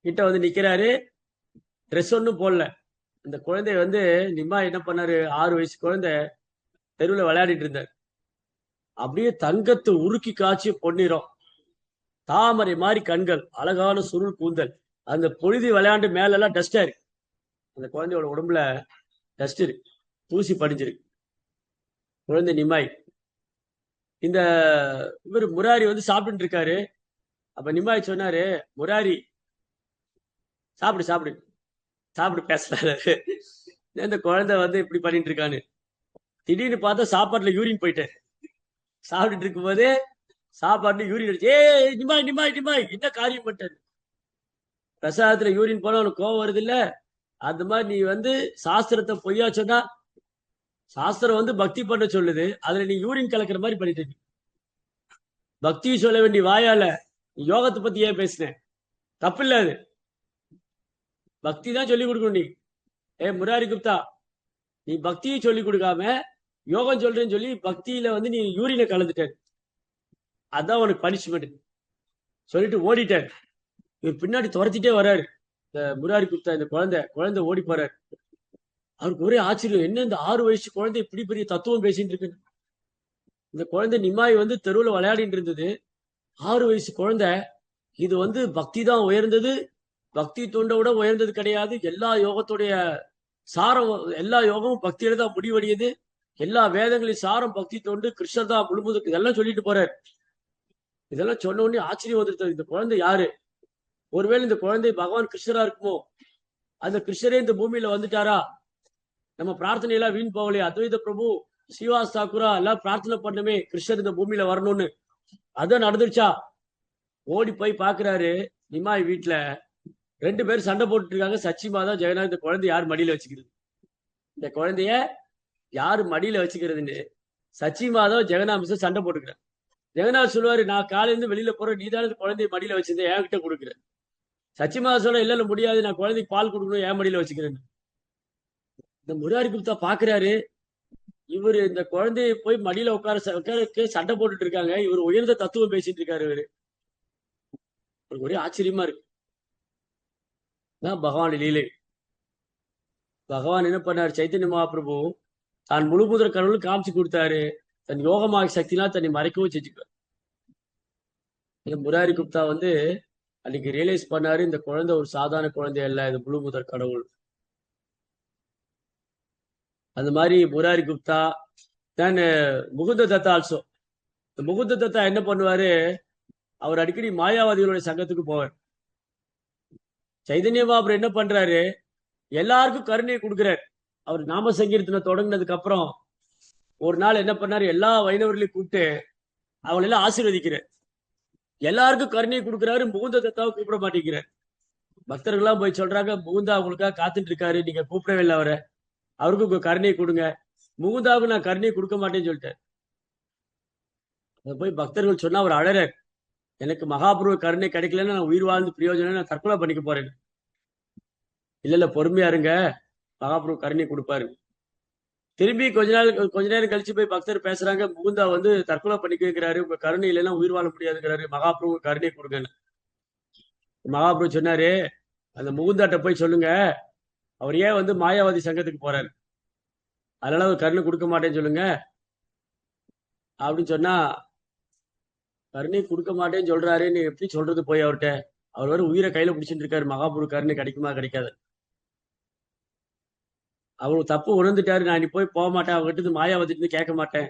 கிட்ட வந்து நிக்கிறாரு, ட்ரெஸ் ஒன்றும் போடல. இந்த குழந்தைய வந்து நிம்மா என்ன பண்ணாரு, 6 வயசு குழந்தை தெருவில் விளையாடிட்டு இருந்தார். அப்படியே தங்கத்தை உருக்கி காய்ச்சி பொன்னிறம், தாமரை மாதிரி கண்கள், அழகான சுருள் கூந்தல். அந்த பொழுது விளையாண்டு மேல எல்லாம் டஸ்டா இருக்கு. அந்த குழந்தையோட உடம்புல டஸ்ட் இருக்கு, தூசி படிஞ்சிருக்கு. குழந்தை நிம்மாய். இந்த இவர் முராரி வந்து சாப்பிட்டு இருக்காரு. அப்ப நிம்மாய் சொன்னாரு, முராரி சாப்பிடு சாப்பிடு சாப்பிடு, பேசுறாரு. இந்த குழந்தை வந்து இப்படி பண்ணிட்டு இருக்கான்னு திடீர்னு பார்த்தா சாப்பாட்டுல யூரின் போயிட்டேன். சாப்பிட்டுட்டு இருக்கும் போதே சாப்பாட்டுல யூரின் அடிச்சு, நிம்மாய் நிம்மாய் நிம்மாய் என்ன காரியம் பண்ணிட்டேன். பிரசாதத்துல யூரின் போனா உனக்கு கோவம் வருது இல்ல, அந்த மாதிரி நீ வந்து சாஸ்திரத்தை பொய்யா சொன்னா, சாஸ்திரம் வந்து பக்தி பண்ண சொல்லுது, அதுல நீ யூரின் கலக்கிற மாதிரி பண்ணிட்டு இருக்க. பக்தி சொல்ல வேண்டிய வாயால யோகத்தை பத்தி ஏன் பேசினேன், தப்பு இல்ல அது, பக்தி தான் சொல்லி கொடுக்கணும். நீ முராரி குப்தா, நீ பக்தியை சொல்லி கொடுக்காம யோகம் சொல்றேன்னு சொல்லி பக்தியில வந்து நீ யூரினை கலந்துட்ட, அதான் உனக்கு பனிஷ்மெண்ட் சொல்லிட்டு ஓடிட்டார். இவர் பின்னாடி துரத்திட்டே வர்றாரு. இந்த முராரி குப்தா, இந்த குழந்தை ஓடி போறாரு. அவருக்கு ஒரே ஆச்சரியம், என்ன இந்த 6 வயசு குழந்தை இப்படி பெரிய தத்துவம் பேசிட்டு இருக்கு. இந்த குழந்தை நிம்மாய் வந்து தெருவில் விளையாடிட்டு இருந்தது. 6 வயசு குழந்தை, இது வந்து பக்தி தான் உயர்ந்தது, பக்தி தொண்டை விட உயர்ந்தது கிடையாது, எல்லா யோகத்துடைய சாரம், எல்லா யோகமும் பக்தியில தான் முடிவடையுது, எல்லா வேதங்களின் சாரம் பக்தி தொண்டு, கிருஷ்ணர் தான் முழுமுதற்கு, இதெல்லாம் சொல்லிட்டு போறாரு. இதெல்லாம் சொன்ன உடனே ஆச்சரியம் வந்துருது. இந்த குழந்தை யாரு, ஒருவேளை இந்த குழந்தை பகவான் கிருஷ்ணரா இருக்குமோ, அந்த கிருஷ்ணரே இந்த பூமியில வந்துட்டாரா, நம்ம பிரார்த்தனை எல்லாம் வீண் போகலையே, அத்வைத பிரபு, ஸ்ரீவாஸ் தாக்குரா எல்லாம் பிரார்த்தனை பண்ணுமே கிருஷ்ணர் இந்த பூமியில வரணும்னு, அதான் நடந்துருச்சா. ஓடி போய் பாக்குறாரு, நிமாய் வீட்டுல 2 பேரும் சண்டை போட்டுட்டு இருக்காங்க. சச்சி மாதா ஜெகநாத். இந்த குழந்தை யார் மடியில வச்சுக்கிறது, இந்த குழந்தைய யாரு மடியில வச்சுக்கிறதுன்னு சச்சி மாதவ் ஜெகநாத் சண்டை போட்டுக்கிறேன். ஜெகநாத் சொல்லுவாரு, நான் காலையில வெளியில போறேன், நீதான இந்த குழந்தைய மடியில வச்சிருந்தேன், என்கிட்ட கொடுக்குறேன். சச்சி மாதா சொல்ல, இல்ல முடியாது, நான் குழந்தைக்கு பால் கொடுக்கணும், என் மடியில வச்சுக்கிறேன். இந்த முராரி குப்தா பாக்குறாரு, இவரு இந்த குழந்தைய போய் மடியில உட்கார சண்டை போட்டுட்டு இருக்காங்க, இவர் உயர்ந்த தத்துவம் பேசிட்டு இருக்காரு. இவரு ஒரே ஆச்சரியமா இருக்கு. பகவான் லீலை. பகவான் என்ன பண்ணார், சைத்தன்ய மகாபிரபு தான் முழு முதற் கடவுள் காமிச்சு கொடுத்தாரு. தன் யோகமாக சக்திலாம் தன்னை மறைக்கவும் செஞ்சுக்குவார். முராரி குப்தா வந்து அன்னைக்கு ரியலைஸ் பண்ணாரு, இந்த குழந்தை ஒரு சாதாரண குழந்தை அல்ல, இது முழு முதற் கடவுள். அந்த மாதிரி முராரி குப்தா தான் முகுந்த தத்தா ஆல்சோ. முகுந்த தத்தா என்ன பண்ணுவாரு, அவர் அடிக்கடி மாயாவாதிகளுடைய சங்கத்துக்கு போவார். சைதன்ய மகாபிரபு என்ன பண்றாரு, எல்லாருக்கும் கருணையை கொடுக்கிறார். அவர் நாம சங்கீர்த்தனை தொடங்கினதுக்கு அப்புறம் ஒரு நாள் என்ன பண்ணாரு, எல்லா வைணவர்களையும் கூப்பிட்டு அவங்களை எல்லாம் ஆசீர்வதிக்கிறார். எல்லாருக்கும் கருணையை கொடுக்கிறாரு, முகுந்த தத்தாவை கூப்பிட மாட்டேங்கிறார். பக்தர்கள்லாம் போய் சொல்றாங்க, முகுந்தா அவங்களுக்காக காத்துட்டு இருக்காரு, நீங்க கூப்பிடவே இல்லை அவரை, அவருக்கு கருணையை கொடுங்க. முகுந்தாவுக்கு நான் கருணையை கொடுக்க மாட்டேன்னு சொல்லிட்டேன். அதை போய் பக்தர்கள் சொன்னா அவர் அழறார், எனக்கு மகாபிரபு கருணை கிடைக்கலன்னா நான் உயிர் வாழ்ந்து பிரயோஜனம், நான் தற்கொலை பண்ணிக்க போறேன். இல்ல பொறுமையா இருங்க, மகாபிரபு கருணை கொடுப்பாரு. திரும்பி கொஞ்ச நேரம் கழிச்சு போய் பக்தர் பேசுறாங்க, முகுந்தா வந்து தற்கொலை பண்ணிக்கிறாரு, உங்க கருணை இல்லைன்னா உயிர் வாழ முடியாதுங்கிறாரு, மகாபிரபு கருணை கொடுங்கன்னு. மகாபிரபு சொன்னாரு, அந்த முகுந்தாட்ட போய் சொல்லுங்க, அவர் ஏன் வந்து மாயாவாதி சங்கத்துக்கு போறாரு, அதனால அவர் கருணை கொடுக்க மாட்டேன்னு சொல்லுங்க அப்படின்னு சொன்னா, கருணை கொடுக்க மாட்டேன்னு சொல்றாரு, நீ எப்படி சொல்றது போய் அவர்கிட்ட, அவர் வர உயிரை கையில பிடிச்சிட்டு இருக்காரு, மகாபிரபு கருணை கிடைக்குமா கிடைக்காது. அவரு தப்பு உணர்ந்துட்டாரு, நான் நீ போக மாட்டேன், அவங்ககிட்ட மாயாவதிட்டு கேட்க மாட்டேன்.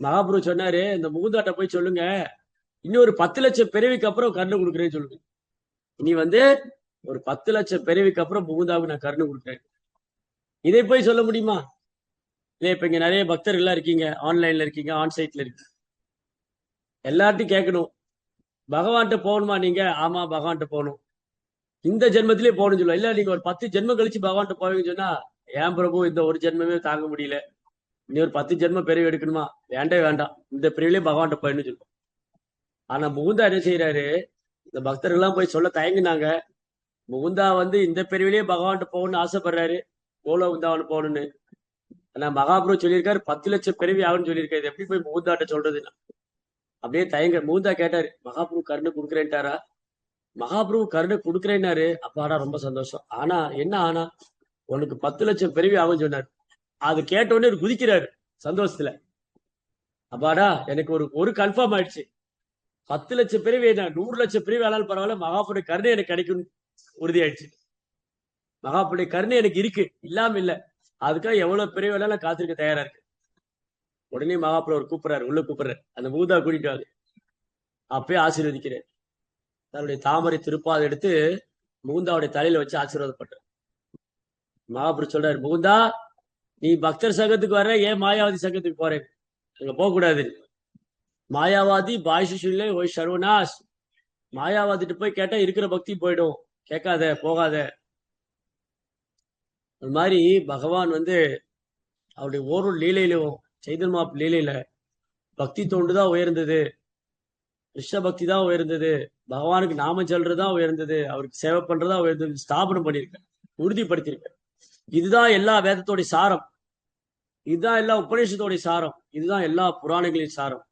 மகாபிரபு சொன்னாரு, இந்த முகுந்தாட்ட போய் சொல்லுங்க, இன்னொரு 10 லட்சம் பிறவிக்கு அப்புறம் கருணை கொடுக்குறேன்னு சொல்லுங்க. இனி வந்து ஒரு 10 லட்சம் பிறவிக்கு அப்புறம் முகுந்தாவுக்கு நான் கருணை கொடுக்குறேன். இதை போய் சொல்ல முடியுமா? இல்ல இப்ப இங்க நிறைய பக்தர்கள்லாம் இருக்கீங்க, ஆன்லைன்ல இருக்கீங்க, ஆன்சைட்ல இருக்கு, எல்லார்ட்டையும் கேட்கணும், பகவான்கிட்ட போகணுமா நீங்க? ஆமா பகவான்கிட்ட போகணும், இந்த ஜென்மத்திலே போகணும்னு சொல்லுவோம். இல்ல நீங்க ஒரு 10 ஜென்மம் கழிச்சு பகவான்கிட்ட போவீங்கன்னு சொன்னா, ஏன் பிரபு இந்த ஒரு ஜென்மமே தாங்க முடியல, நீ ஒரு 10 ஜென்மம் பிறவி எடுக்கணுமா? வேண்டாம், இந்த பிரிவிலே பகவான்கிட்ட போயின்னு சொல்லுவோம். ஆனா முகுந்தா என்ன செய்யறாரு, இந்த பக்தர்கள்லாம் போய் சொல்ல தயங்குனாங்க. முகுந்தா வந்து இந்த பிரிவிலேயே பகவான்கிட்ட போகணும்னு ஆசைப்படுறாரு, கோலோகுந்தாவன் போகணும்னு. ஆனா மகாபிரபு சொல்லியிருக்காரு 10 லட்சம் பிறவி ஆகுன்னு சொல்லியிருக்காரு, எப்படி போய் முகுந்தாட்ட சொல்றதுன்னா அப்படியே தயங்க. முகுந்தா கேட்டாரு, மகாபிரபு கருணை கொடுக்குறேன்ட்டாரா? மகாபிரபு கருணை கொடுக்குறேன்னாரு. அப்பாடா ரொம்ப சந்தோஷம். ஆனா என்ன ஆனா, உனக்கு 10 லட்சம் பிறவி ஆகும்னு சொன்னார். அது கேட்ட உடனே குதிக்கிறாரு சந்தோஷத்துல. அப்பாடா எனக்கு ஒரு கன்ஃபார்ம் ஆயிடுச்சு, 10 லட்சம் பிறவி என்ன 100 லட்சம் பிறவி ஆனாலும் பரவாயில்ல, மகாபுடைய கருணை எனக்கு கிடைக்கும் உறுதி ஆயிடுச்சு. மகாபுடைய கருணை எனக்கு இருக்கு, இல்லாம இல்ல, அதுக்காக எவ்வளவு பிறவி வேணாலும் காத்திருக்க தயாரா இருக்கு. உடனே மகாபுரவர் கூப்பிடுறாரு, உள்ள கூப்பிடுறாரு, அந்த முகுந்தா கூட்டிட்டு வாங்க. அப்பயே ஆசீர்வதிக்கிறேன். தன்னுடைய தாமரை திருப்பாதை எடுத்து முகுந்தாவுடைய தலையில வச்சு ஆசீர்வாதப்பட்டார். மகாபுரு சொல்றாரு, முகுந்தா நீ பக்தர் சங்கத்துக்கு வர்ற, ஏன் மாயாவதி சங்கத்துக்கு போறேன்? அங்க போக கூடாது. மாயாவாதி பாய்ஷிலே ஓய் சர்வநாஸ், மாயாவாதிட்டு போய் கேட்டா இருக்கிற பக்தி போயிடும், கேட்காத போகாத. அது மாதிரி பகவான் வந்து அவருடைய ஒரு லீலையிலும், சைதன்ய லீலையில பக்தி தோண்டுதான் உயர்ந்தது, கிருஷ்ண பக்தி தான் உயர்ந்தது, பகவானுக்கு நாம சொல்றதுதான் உயர்ந்தது, அவருக்கு சேவை பண்றதா உயர்ந்தது ஸ்தாபனம் பண்ணியிருக்க, உறுதிப்படுத்தியிருக்க. இதுதான் எல்லா வேதத்தோடைய சாரம், இதுதான் எல்லா உபநிஷத்தோடைய சாரம், இதுதான் எல்லா புராணங்களின் சாரம்.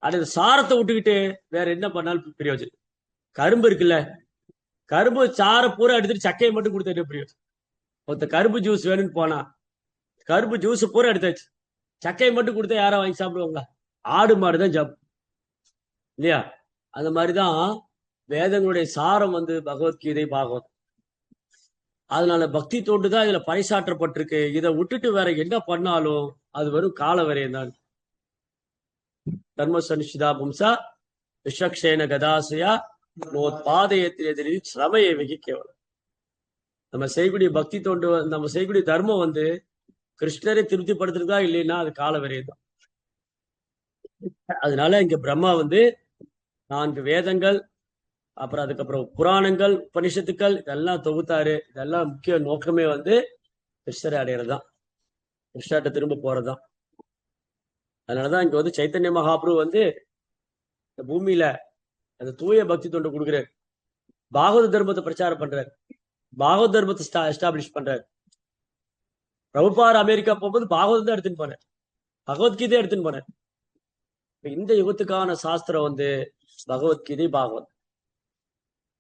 அந்த சாரத்தை விட்டுக்கிட்டு வேற என்ன பண்ணாலும் பிரயோஜனம். கரும்பு இருக்குல்ல, கரும்பு சாரை பூரா எடுத்துட்டு சக்கையை மட்டும் கொடுத்த என்ன பிரயோஜனம்? ஒருத்த கரும்பு ஜூஸ் வேணும்னு போனா, கரும்பு ஜூஸ் பூரா எடுத்தாச்சு, சக்கையை மட்டும் கொடுத்தா யாரா வாங்கி சாப்பிடுவாங்களா? ஆடு மாடுதான் சாப்பிடும் இல்லையா? அந்த மாதிரிதான் வேதங்களுடைய சாரம் வந்து பகவத்கீதை பாகவத். அதனால பக்தி தோண்டுதான் இதுல பறைசாற்றப்பட்டிருக்கு. இதை விட்டுட்டு வேற என்ன பண்ணாலும் அது வெறும் கால வரையும் தான். தர்ம சனிஷிதா பும்சா விஷக்ஷேன கதாசையா நோத்பாதயத்திலே சிரமையை வகி கேவலம். நம்ம செய்யக்கூடிய பக்தி தோண்டு, நம்ம செய்யக்கூடிய தர்மம் வந்து கிருஷ்ணரை திருப்திப்படுத்துறதா இல்லைன்னா அது கால வரையும் தான். அதனால இங்க பிரம்மா வந்து 4 வேதங்கள், அப்புறம் அதுக்கப்புறம் புராணங்கள், உபனிஷத்துக்கள் இதெல்லாம் தொகுத்தாரு. இதெல்லாம் முக்கிய நோக்கமே வந்து கிருஷ்ணரை அடையிறதுதான், கிருஷ்ணர்கிட்ட திரும்ப போறதுதான். அதனாலதான் இங்க வந்து சைத்தன்ய மகாபிரபு வந்து இந்த பூமியில அந்த தூய பக்தி தொண்டு கொடுக்குறாரு, பாகவத தர்மத்தை பிரச்சாரம் பண்றாரு, பாகவத தர்மத்தை எஸ்டாப்ளிஷ் பண்றாரு. பிரபுபார் அமெரிக்கா போகும்போது பாகவதம் தான் எடுத்துன்னு போனார், பகவத்கீதை எடுத்துன்னு போனார். இந்த யுகத்துக்கான சாஸ்திரம் வந்து பகவத்கீதை பாகவதம்.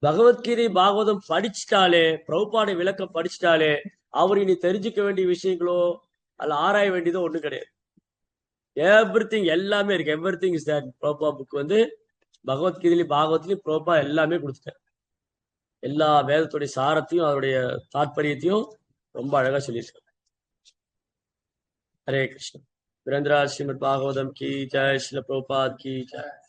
பகவத்கீதை பாகவதம் படிச்சுட்டாலே, பிரபுபாடை விளக்கம் படிச்சுட்டாலே, அவர் இனி தெரிஞ்சுக்க வேண்டிய விஷயங்களோ அதுல ஆராய வேண்டியது ஒண்ணும் கிடையாது. எவ்ரிதிங் எல்லாமே இருக்கு. Everything is that. Prabha book வந்து பகவத்கீதையிலும் பாகவத்லயும் பிரபா எல்லாமே கொடுத்துட்டார். எல்லா வேதத்துடைய சாரத்தையும் அதனுடைய தாற்பயத்தையும் ரொம்ப அழகா சொல்லியிருக்காங்க. हरे कृष्ण। वीरेंद्र श्रीमद भागवतम की जय, श्रील प्रभुपाद की जय।